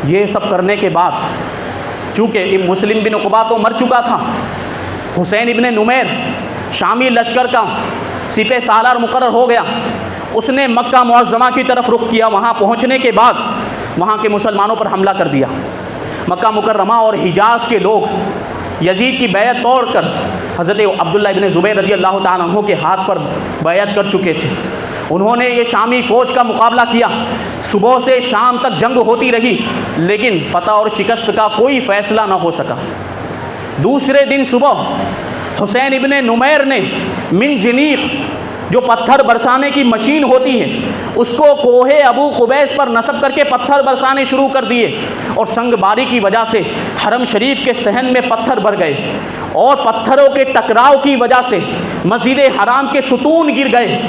یہ سب کرنے کے بعد چونکہ مسلم بن عقبہ تو مر چکا تھا، حسین ابن نمیر شامی لشکر کا سپہ سالار مقرر ہو گیا، اس نے مکہ معظمہ کی طرف رخ کیا۔ وہاں پہنچنے کے بعد وہاں کے مسلمانوں پر حملہ کر دیا۔ مکہ مکرمہ اور حجاز کے لوگ یزید کی بیعت توڑ کر حضرت عبداللہ ابن زبیر رضی اللہ تعالیٰ عنہ کے ہاتھ پر بیعت کر چکے تھے۔ انہوں نے یہ شامی فوج کا مقابلہ کیا، صبح سے شام تک جنگ ہوتی رہی، لیکن فتح اور شکست کا کوئی فیصلہ نہ ہو سکا۔ دوسرے دن صبح حسین ابن نمیر نے منجنیق جو پتھر برسانے کی مشین ہوتی ہے اس کو کوہ ابو قبیس پر نصب کر کے پتھر برسانے شروع کر دیے، اور سنگ باری کی وجہ سے حرم شریف کے صحن میں پتھر بھر گئے، اور پتھروں کے ٹکراؤ کی وجہ سے مسجد حرام کے ستون گر گئے،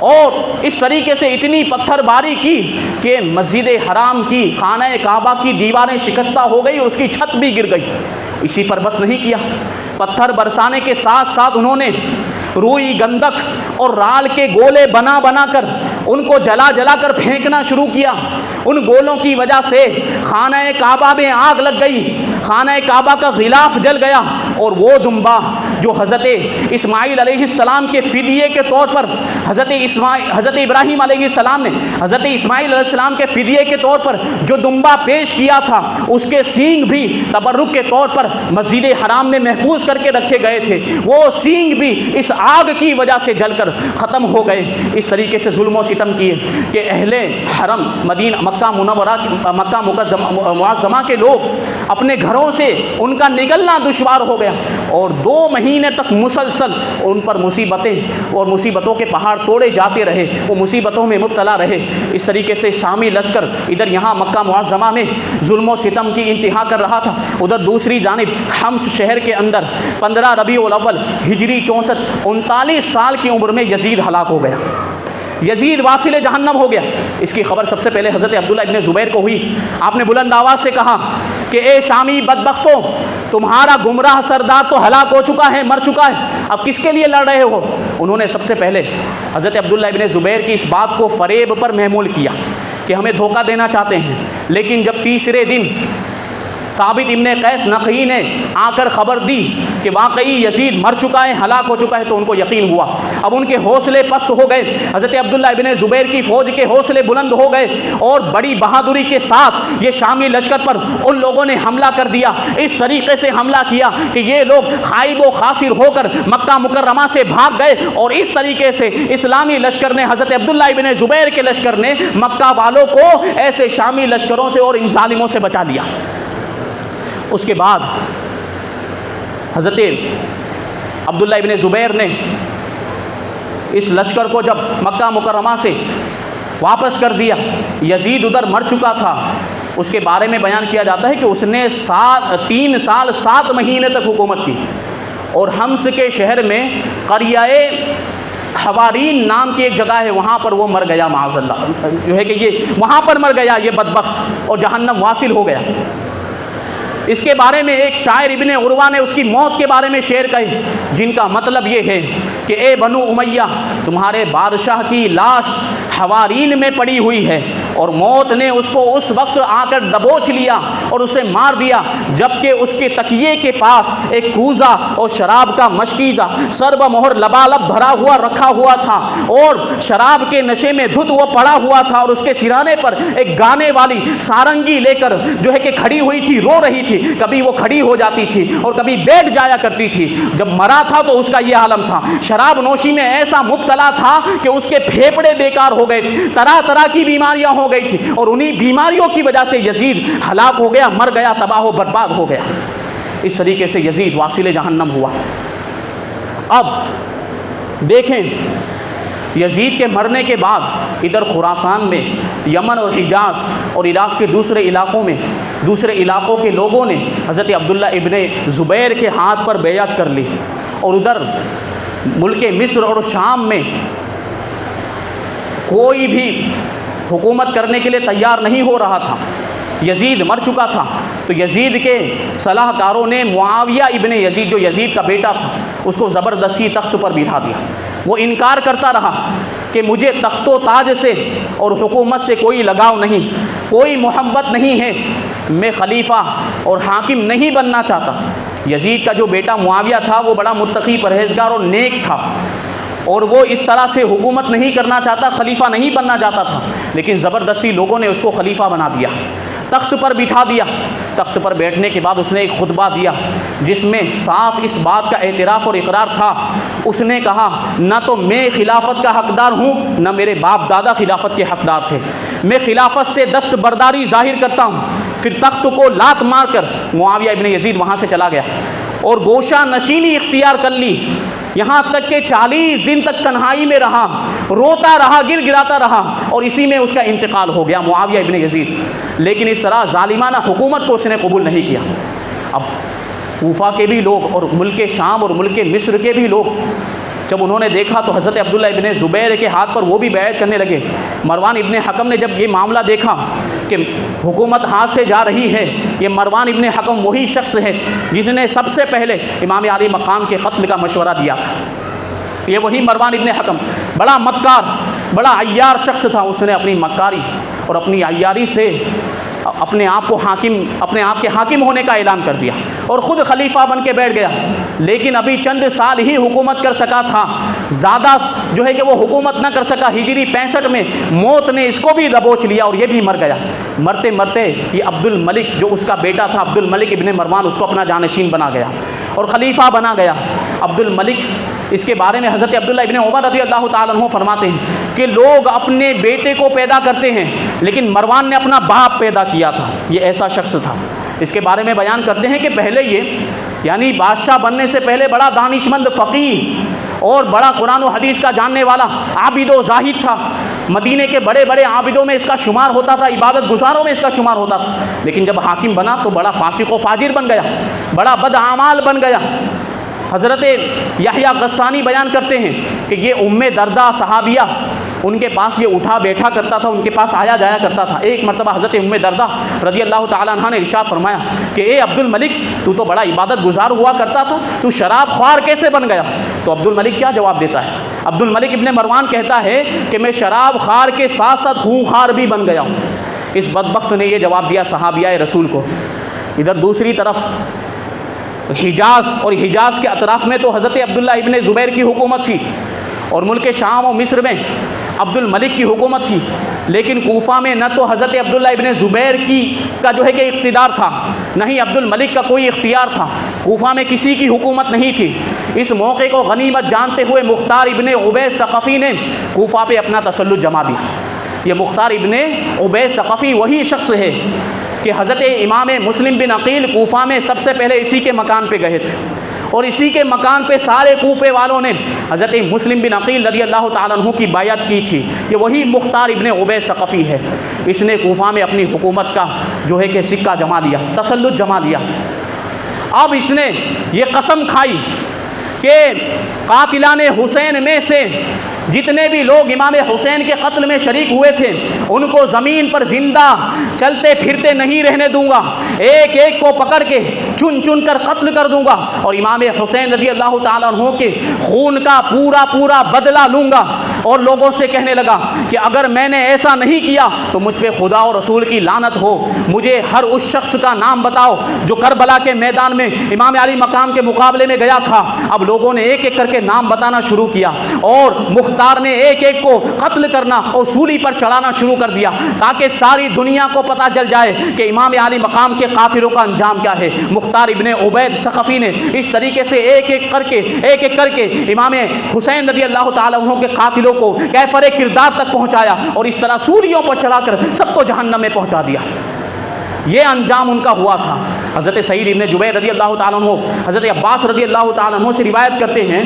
اور اس طریقے سے اتنی پتھر باری کی کہ مسجد حرام کی خانہ کعبہ کی دیواریں شکستہ ہو گئی اور اس کی چھت بھی گر گئی۔ اسی پر بس نہیں کیا، پتھر برسانے کے ساتھ ساتھ انہوں نے روئی، گندک اور رال کے گولے بنا بنا کر ان کو جلا جلا کر پھینکنا شروع کیا۔ ان گولوں کی وجہ سے خانہ کعبہ میں آگ لگ گئی، خانہ کعبہ کا غلاف جل گیا، اور وہ دمبا جو حضرت اسماعیل علیہ السلام کے فدیے کے طور پر حضرت ابراہیم علیہ السلام نے حضرت اسماعیل علیہ السلام کے فدیے کے طور پر جو دمبا پیش کیا تھا، اس کے سینگ بھی تبرک کے طور پر مسجد حرام میں محفوظ کر کے رکھے گئے تھے، وہ سینگ بھی اس آگ کی وجہ سے جل کر ختم ہو گئے۔ اس طریقے سے ظلم و ستم کیے کہ اہل حرم مدینہ مکہ منورہ مکہ معظمہ کے لوگ اپنے گھروں سے ان کا نکلنا دشوار ہو گیا، اور 2 مہینے تک مسلسل ان پر مصیبتیں اور مصیبتوں کے پہاڑ توڑے جاتے رہے، وہ مصیبتوں میں مبتلا رہے۔ اس طریقے سے شامی لشکر ادھر یہاں مکہ معظمہ میں ظلم و ستم کی انتہا کر رہا تھا، ادھر دوسری جانب حمص شہر کے اندر 15 ربیع الاول ہجری 64 39 سال کی عمر میں یزید ہلاک ہو گیا، یزید واصل جہنم ہو گیا۔ اس کی خبر سب سے پہلے حضرت عبداللہ ابن زبیر کو ہوئی۔ آپ نے بلند آواز سے کہا کہ اے شامی بدبختوں، تمہارا گمراہ سردار تو ہلاک ہو چکا ہے، مر چکا ہے، اب کس کے لیے لڑ رہے ہو؟ انہوں نے سب سے پہلے حضرت عبداللہ ابن زبیر کی اس بات کو فریب پر محمول کیا کہ ہمیں دھوکہ دینا چاہتے ہیں، لیکن جب تیسرے دن ثابت ابن قیس نقی نے آ کر خبر دی کہ واقعی یزید مر چکا ہے، ہلاک ہو چکا ہے، تو ان کو یقین ہوا۔ اب ان کے حوصلے پست ہو گئے، حضرت عبداللہ ابن زبیر کی فوج کے حوصلے بلند ہو گئے، اور بڑی بہادری کے ساتھ یہ شامی لشکر پر ان لوگوں نے حملہ کر دیا۔ اس طریقے سے حملہ کیا کہ یہ لوگ خائب و خاسر ہو کر مکہ مکرمہ سے بھاگ گئے، اور اس طریقے سے اسلامی لشکر نے حضرت عبداللہ ابن زبیر کے لشکر نے مکہ والوں کو ایسے شامی لشکروں سے اور ان ظالموں سے بچا لیا۔ اس کے بعد حضرت عبداللہ ابن زبیر نے اس لشکر کو جب مکہ مکرمہ سے واپس کر دیا، یزید ادھر مر چکا تھا، اس کے بارے میں بیان کیا جاتا ہے کہ اس نے 3 سال 7 مہینے تک حکومت کی، اور حمص کے شہر میں قریہ حوارین نام کی ایک جگہ ہے، وہاں پر وہ مر گیا، معاذ اللہ، جو ہے کہ یہ وہاں پر مر گیا یہ بدبخت، اور جہنم واصل ہو گیا۔ اس کے بارے میں ایک شاعر ابن عروہ نے اس کی موت کے بارے میں شعر کہے، جن کا مطلب یہ ہے کہ اے بنو امیہ، تمہارے بادشاہ کی لاش حوارین میں پڑی ہوئی ہے، اور موت نے اس کو اس وقت آ کر دبوچ لیا اور اسے مار دیا جبکہ اس کے تکیے کے پاس ایک کوزہ اور شراب کا مشکیزہ سر بمہر لبالب بھرا ہوا رکھا ہوا تھا، اور شراب کے نشے میں دھت وہ پڑا ہوا تھا، اور اس کے سرانے پر ایک گانے والی سارنگی لے کر جو ہے کہ کھڑی ہوئی تھی، رو رہی تھی، کبھی وہ کھڑی ہو جاتی تھی اور کبھی بیٹھ جایا کرتی تھی۔ جب مرا تھا تو اس کا یہ عالم تھا، شراب نوشی میں ایسا مبتلا تھا کہ اس کے پھیپڑے بیکار ہو گئے تھے، طرح طرح کی بیماریاں ہو گئی تھی، اور انہی بیماریوں کی وجہ سے یزید ہلاک ہو گیا، مر گیا، تباہ و برباد ہو گیا۔ اس طریقے سے یزید واصل جہنم ہوا۔ اب دیکھیں یزید کے مرنے کے بعد ادھر خراسان میں، یمن اور حجاز اور عراق کے دوسرے علاقوں کے لوگوں نے حضرت عبداللہ ابن زبیر کے ہاتھ پر بیعت کر لی، اور ادھر ملک مصر اور شام میں کوئی بھی حکومت کرنے کے لیے تیار نہیں ہو رہا تھا۔ یزید مر چکا تھا، تو یزید کے صلاح کاروں نے معاویہ ابن یزید، جو یزید کا بیٹا تھا، اس کو زبردستی تخت پر بٹھا دیا۔ وہ انکار کرتا رہا کہ مجھے تخت و تاج سے اور حکومت سے کوئی لگاؤ نہیں، کوئی محبت نہیں ہے، میں خلیفہ اور حاکم نہیں بننا چاہتا۔ یزید کا جو بیٹا معاویہ تھا وہ بڑا متقی، پرہیزگار اور نیک تھا، اور وہ اس طرح سے حکومت نہیں کرنا چاہتا، خلیفہ نہیں بننا چاہتا تھا، لیکن زبردستی لوگوں نے اس کو خلیفہ بنا دیا، تخت پر بٹھا دیا۔ تخت پر بیٹھنے کے بعد اس نے ایک خطبہ دیا جس میں صاف اس بات کا اعتراف اور اقرار تھا۔ اس نے کہا، نہ تو میں خلافت کا حقدار ہوں، نہ میرے باپ دادا خلافت کے حقدار تھے، میں خلافت سے دستبرداری ظاہر کرتا ہوں۔ پھر تخت کو لات مار کر معاویہ ابن یزید وہاں سے چلا گیا اور گوشہ نشینی اختیار کر لی، یہاں تک کہ 40 دن تک تنہائی میں رہا، روتا رہا، گر گراتا رہا، اور اسی میں اس کا انتقال ہو گیا، معاویہ ابن یزید۔ لیکن اس طرح ظالمانہ حکومت کو اس نے قبول نہیں کیا۔ اب کوفہ کے بھی لوگ اور ملک شام اور ملک مصر کے بھی لوگ جب انہوں نے دیکھا تو حضرت عبداللہ ابن زبیر کے ہاتھ پر وہ بھی بیعت کرنے لگے۔ مروان ابن حکم نے جب یہ معاملہ دیکھا کہ حکومت ہاتھ سے جا رہی ہے، یہ مروان ابن حکم وہی شخص ہے جس نے سب سے پہلے امام علی مقام کے قتل کا مشورہ دیا تھا، یہ وہی مروان ابن حکم، بڑا مکار، بڑا عیار شخص تھا۔ اس نے اپنی مکاری اور اپنی عیاری سے اپنے آپ کے حاکم ہونے کا اعلان کر دیا اور خود خلیفہ بن کے بیٹھ گیا۔ لیکن ابھی چند سال ہی حکومت کر سکا تھا، زیادہ جو ہے کہ وہ حکومت نہ کر سکا۔ ہجری 65 میں موت نے اس کو بھی دبوچ لیا اور یہ بھی مر گیا۔ مرتے مرتے یہ عبد الملک جو اس کا بیٹا تھا، عبد الملک ابن مروان، اس کو اپنا جانشین بنا گیا اور خلیفہ بنا گیا۔ عبد الملک، اس کے بارے میں حضرت عبداللہ ابن عمر رضی اللہ تعالیٰ عنہ فرماتے ہیں کہ لوگ اپنے بیٹے کو پیدا کرتے ہیں، لیکن مروان نے اپنا باپ پیدا کیا تھا، یہ ایسا شخص تھا۔ اس کے بارے میں بیان کرتے ہیں کہ پہلے یہ یعنی بادشاہ بننے سے پہلے بڑا دانشمند، فقیہ اور بڑا قرآن و حدیث کا جاننے والا عابد و زاہد تھا۔ مدینے کے بڑے بڑے عابدوں میں اس کا شمار ہوتا تھا، عبادت گزاروں میں اس کا شمار ہوتا تھا، لیکن جب حاکم بنا تو بڑا فاسق و فاجر بن گیا، بڑا بد اعمال بن گیا۔ حضرت یحییٰ غسانی بیان کرتے ہیں کہ یہ ام دردہ صحابیہ، ان کے پاس یہ اٹھا بیٹھا کرتا تھا، ان کے پاس آیا جایا کرتا تھا۔ ایک مرتبہ حضرت ام دردہ رضی اللہ تعالیٰ عنہ نے ارشاد فرمایا کہ اے عبد الملک، تو بڑا عبادت گزار ہوا کرتا تھا، تو شراب خوار کیسے بن گیا؟ تو عبد الملک کیا جواب دیتا ہے؟ عبد الملک ابن مروان کہتا ہے کہ میں شراب خوار کے ساتھ ساتھ خون خوار بھی بن گیا ہوں۔ اس بدبخت نے یہ جواب دیا صحابیہ رسول کو۔ ادھر دوسری طرف حجاز کے اطراف میں تو حضرت عبداللہ ابن زبیر کی حکومت تھی، اور ملک شام و مصر میں عبد الملک کی حکومت تھی، لیکن کوفہ میں نہ تو حضرت عبداللہ ابن زبیر کا جو ہے کہ اقتدار تھا، نہ ہی عبد الملک کا کوئی اختیار تھا۔ کوفہ میں کسی کی حکومت نہیں تھی۔ اس موقع کو غنیمت جانتے ہوئے مختار ابن عبید ثقفی نے کوفہ پہ اپنا تسلط جما دیا۔ یہ مختار ابن عبید ثقفی وہی شخص ہے کہ حضرت امام مسلم بن عقیل کوفہ میں سب سے پہلے اسی کے مکان پہ گئے تھے، اور اسی کے مکان پہ سارے کوفے والوں نے حضرت مسلم بن عقیل رضی اللہ تعالیٰ عنہ کی بیعت کی تھی۔ یہ وہی مختار ابن عبید ثقفی ہے۔ اس نے کوفہ میں اپنی حکومت کا جو ہے کہ سکہ جما لیا، تسلط جما لیا۔ اب اس نے یہ قسم کھائی کہ قاتلان حسین میں سے جتنے بھی لوگ امام حسین کے قتل میں شریک ہوئے تھے ان کو زمین پر زندہ چلتے پھرتے نہیں رہنے دوں گا، ایک ایک کو پکڑ کے چن چن کر قتل کر دوں گا، اور امام حسین رضی اللہ تعالیٰ عنہ کے خون کا پورا بدلہ لوں گا۔ اور لوگوں سے کہنے لگا کہ اگر میں نے ایسا نہیں کیا تو مجھ پہ خدا اور رسول کی لعنت ہو، مجھے ہر اس شخص کا نام بتاؤ جو کربلا کے میدان میں امام علی مقام کے مقابلے میں گیا تھا۔ اب لوگوں نے ایک ایک کر کے نام بتانا شروع کیا، اور مختار نے ایک ایک کو قتل کرنا اور سولی پر چڑھانا شروع کر دیا، تاکہ ساری دنیا کو پتہ چل جائے کہ امام علی مقام کے قاتلوں کا انجام کیا ہے۔ مختار ابن عبید ثقفی نے اس طریقے سے ایک ایک کر کے امام حسین رضی اللہ تعالیٰ عنہ کے قاتلوں کو کیفر کردار تک پہنچایا، اور اس طرح سولیوں پر چڑھا کر سب کو جہنم میں پہنچا دیا۔ یہ انجام ان کا ہوا تھا۔ حضرت سعید ابن جبیر رضی اللہ تعالیٰ عنہ حضرت عباس رضی اللہ تعالیٰ عنہ سے روایت کرتے ہیں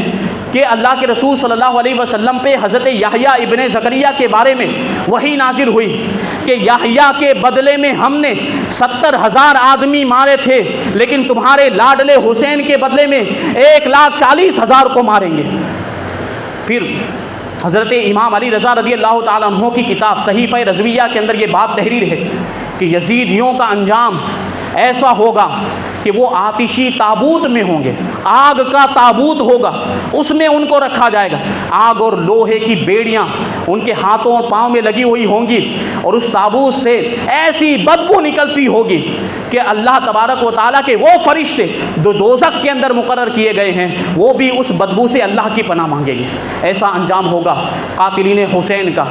کہ اللہ کے رسول صلی اللہ علیہ وسلم پہ حضرت یحییٰ ابن زکریا کے بارے میں وحی نازل ہوئی کہ یحییٰ کے بدلے میں ہم نے 70,000 آدمی مارے تھے، لیکن تمہارے لاڈلے حسین کے بدلے میں 1,40,000 کو ماریں گے۔ پھر حضرت امام علی رضا رضی اللہ تعالیٰ عنہ کی کتاب صحیفہ رضویہ کے اندر یہ بات تحریر ہے کہ یزیدیوں کا انجام ایسا ہوگا کہ وہ آتشی تابوت میں ہوں گے، آگ کا تابوت ہوگا، اس میں ان کو رکھا جائے گا، آگ اور لوہے کی بیڑیاں ان کے ہاتھوں اور پاؤں میں لگی ہوئی ہوں گی، اور اس تابوت سے ایسی بدبو نکلتی ہوگی کہ اللہ تبارک و تعالیٰ کے وہ فرشتے جو دوزخ کے اندر مقرر کیے گئے ہیں وہ بھی اس بدبو سے اللہ کی پناہ مانگیں گے۔ ایسا انجام ہوگا قاتلین حسین کا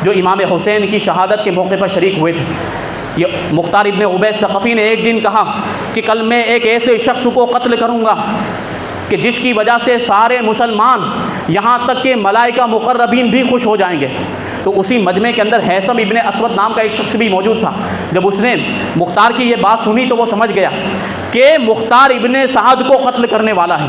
جو امام حسین کی شہادت کے موقع پر شریک ہوئے تھے۔ یہ مختار ابن عبید ثقفی نے ایک دن کہا کہ کل میں ایک ایسے شخص کو قتل کروں گا کہ جس کی وجہ سے سارے مسلمان یہاں تک کہ ملائکہ مقربین بھی خوش ہو جائیں گے۔ تو اسی مجمع کے اندر حیثم ابن اسود نام کا ایک شخص بھی موجود تھا۔ جب اس نے مختار کی یہ بات سنی تو وہ سمجھ گیا کہ مختار ابن سعد کو قتل کرنے والا ہے۔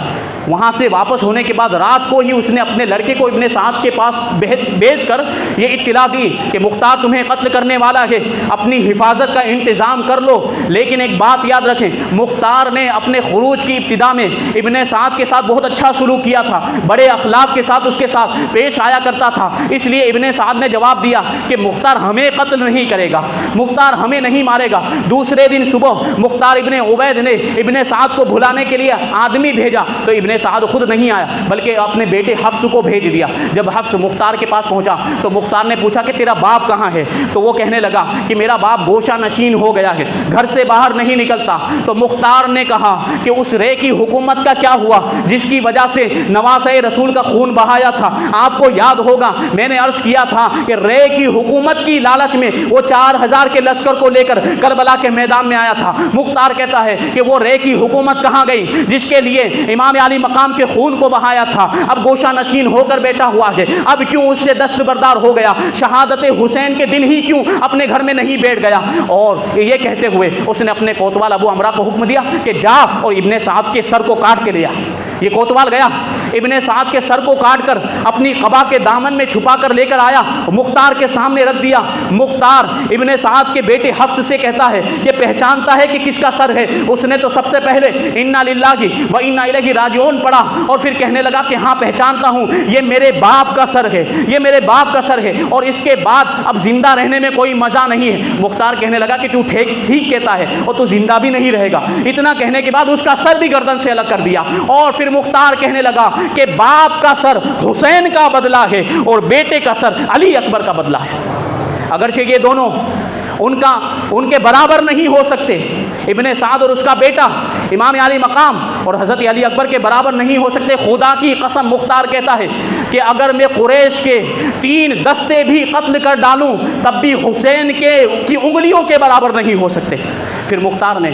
وہاں سے واپس ہونے کے بعد رات کو ہی اس نے اپنے لڑکے کو ابن سعد کے پاس بھیج کر یہ اطلاع دی کہ مختار تمہیں قتل کرنے والا ہے، اپنی حفاظت کا انتظام کر لو۔ لیکن ایک بات یاد رکھیں، مختار نے اپنے خروج کی ابتدا میں ابن سعد کے ساتھ بہت اچھا سلوک کیا تھا، بڑے اخلاق کے ساتھ اس کے ساتھ پیش آیا کرتا تھا، اس لیے ابن سعد نے جواب دیا کہ مختار ہمیں قتل نہیں کرے گا، مختار ہمیں نہیں مارے گا۔ دوسرے دن صبح مختار ابن عبید نے ابن سعد کو بھلانے کے لیے آدمی بھیجا تو ابن سعد خود نہیں آیا بلکہ اپنے بیٹے حفص کو بھیج دیا۔ جب حفص مختار کے پاس پہنچا تو مختار نے پوچھا کہ تیرا باپ کہاں ہے؟ تو وہ کہنے لگا کہ میرا باپ گوشہ نشین ہو گیا ہے، گھر سے باہر نہیں نکلتا۔ تو مختار نے کہا کہ اس رے کی حکومت کا کیا ہوا جس کی وجہ سے نواسہ رسول کا خون بہایا تھا؟ آپ کو یاد ہوگا میں نے عرض کیا تھا کہ رے کی حکومت کی لالچ میں وہ 4,000 کے لشکر کو لے کر کربلا کے میدان میں آیا تھا۔ مختار کہتا ہے کہ وہ رے کی حکومت کہاں گئی جس کے لیے امام علی مقام کے خون کو بہایا تھا؟ اب گوشہ نشین ہو کر بیٹھا ہوا ہے، اب کیوں اس سے دستبردار ہو گیا؟ شہادت حسین کے دن ہی کیوں اپنے گھر میں نہیں بیٹھ گیا؟ اور یہ کہتے ہوئے اس نے اپنے کوتوال ابو عمرہ کو حکم دیا کہ جا اور ابن سعد کے سر کو کاٹ کے لے آ۔ یہ کوتوال گیا، ابن سعد کے سر کو کاٹ کر اپنی قبا کے دامن میں چھپا کر لے کر آیا، مختار کے سامنے رکھ دیا۔ مختار ابن سعد کے بیٹے حفص سے کہتا ہے یہ پہچانتا ہے کہ کس کا سر ہے؟ اس نے تو سب سے پہلے انا للہ و انا الیہ راجعون پڑھا اور پھر کہنے لگا کہ ہاں پہچانتا ہوں، یہ میرے باپ کا سر ہے، یہ میرے باپ کا سر ہے، اور اس کے بعد اب زندہ رہنے میں کوئی مزہ نہیں ہے۔ مختار کہنے لگا کہ تو ٹھیک کہتا ہے اور تو زندہ بھی نہیں رہے گا۔ اتنا کہنے کے بعد اس کا سر بھی گردن سے الگ کر دیا اور پھر مختار کہنے لگا کہ باپ کا سر حسین کا بدلہ ہے اور بیٹے کا سر علی اکبر کا بدلہ ہے۔ اگرچہ یہ دونوں ان کے برابر نہیں ہو سکتے، ابن سعد اور اس کا بیٹا امام علی مقام اور حضرت علی اکبر کے برابر نہیں ہو سکتے۔ خدا کی قسم مختار کہتا ہے کہ اگر میں قریش کے 3 دستے بھی قتل کر ڈالوں تب بھی حسین کی انگلیوں کے برابر نہیں ہو سکتے۔ پھر مختار نے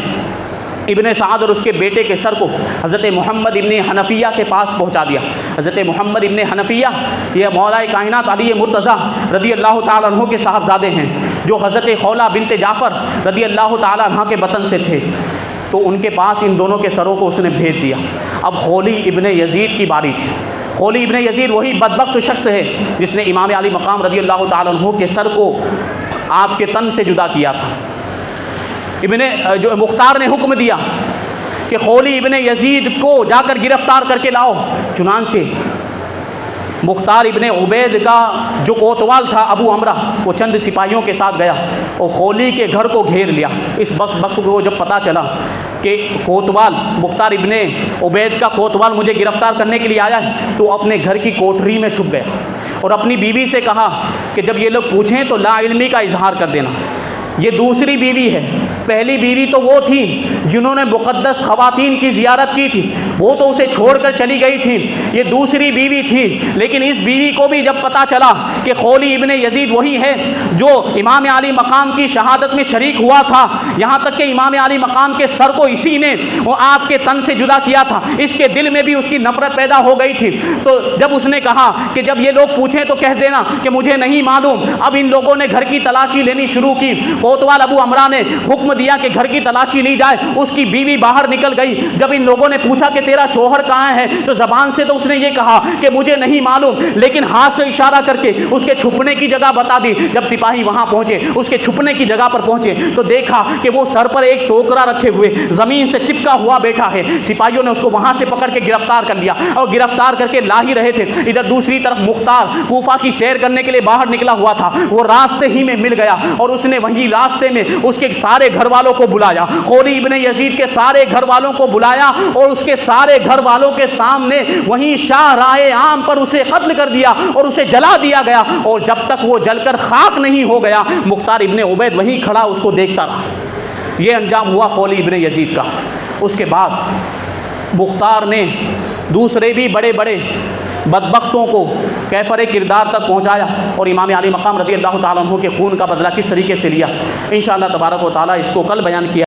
ابن سعد اور اس کے بیٹے کے سر کو حضرت محمد ابن حنفیہ کے پاس پہنچا دیا۔ حضرت محمد ابن حنفیہ یہ مولا کائنات علی مرتضیٰ رضی اللہ تعالیٰ عنہ کے صاحبزادے ہیں جو حضرت خولہ بنت جعفر رضی اللہ تعالیٰ عنہ کے وطن سے تھے، تو ان کے پاس ان دونوں کے سروں کو اس نے بھیج دیا۔ اب خولی ابن یزید کی باری تھی۔ خولی ابن یزید وہی بدبخت شخص ہے جس نے امام علی مقام رضی اللہ تعالیٰ عنہ کے سر کو آپ کے تن سے جدا کیا تھا۔ جو مختار نے حکم دیا کہ خولی ابن یزید کو جا کر گرفتار کر کے لاؤ۔ چنانچہ مختار ابن عبید کا جو کوتوال تھا ابو عمرہ وہ چند سپاہیوں کے ساتھ گیا اور خولی کے گھر کو گھیر لیا۔ اس وقت کو جب پتہ چلا کہ کوتوال مختار ابن عبید کا کوتوال مجھے گرفتار کرنے کے لیے آیا ہے تو اپنے گھر کی کوٹری میں چھپ گیا اور اپنی بیوی سے کہا کہ جب یہ لوگ پوچھیں تو لا علمی کا اظہار کر دینا۔ یہ دوسری بیوی ہے، پہلی بیوی تو وہ تھی جنہوں نے مقدس خواتین کی زیارت کی تھی، وہ تو اسے چھوڑ کر چلی گئی تھی۔ یہ دوسری بیوی تھی، لیکن اس بیوی کو بھی جب پتہ چلا کہ خولی ابن یزید وہی ہے جو امام علی مقام کی شہادت میں شریک ہوا تھا، یہاں تک کہ امام علی مقام کے سر کو اسی نے وہ آپ کے تن سے جدا کیا تھا، اس کے دل میں بھی اس کی نفرت پیدا ہو گئی تھی۔ تو جب اس نے کہا کہ جب یہ لوگ پوچھیں تو کہہ دینا کہ مجھے نہیں معلوم، اب ان لوگوں نے گھر کی تلاشی لینی شروع کی۔ کوتوال ابو امرا نے حکم دیا کہ گھر کی تلاشی لی جائے. اس کی بیوی باہر نکل گئی. جب ان لوگوں نے پوچھا کہ تیرا شوہر کہاں ہے تو زبان سے تو اس نے یہ کہا کہ مجھے نہیں معلوم, لیکن ہاتھ سے اشارہ کر کے اس کے چھپنے کی جگہ بتا دی. جب سپاہی وہاں پہنچے, اس کے چھپنے کی جگہ پر پہنچے تو دیکھا کہ وہ سر پر ایک ٹوکرا رکھے ہوئے زمین سے چپکا ہوا بیٹھا ہے. سپاہیوں نے اس کو وہاں سے پکڑ کے گرفتار کر لیا اور گرفتار کر کے لا ہی رہے تھے. ادھر دوسری طرف مختار کوفہ کی سیر کرنے کے لیے باہر نکلا ہوا تھا. وہ راستے ہی میں مل گیا اور اس نے وہی راستے میں اس کے سارے گھر والوں کو بلایا. خولی ابن یزید کے سارے گھر والوں کو بلایا اور اس کے سارے گھر والوں کے سامنے وہیں شاہ راہ عام پر اسے قتل کر دیا اور اسے جلا دیا گیا. اور جب تک وہ جل کر خاک نہیں ہو گیا, مختار ابن عبید وہیں کھڑا اس کو دیکھتا رہا. یہ انجام ہوا خولی ابن یزید کا. اس کے بعد مختار نے دوسرے بھی بڑے بڑے بدبختوں کو کیفر کردار تک پہنچایا اور امام علی مقام رضی اللہ تعالیٰ عنہ کے خون کا بدلہ کس طریقے سے لیا, انشاءاللہ تبارک و تعالیٰ اس کو کل بیان کیا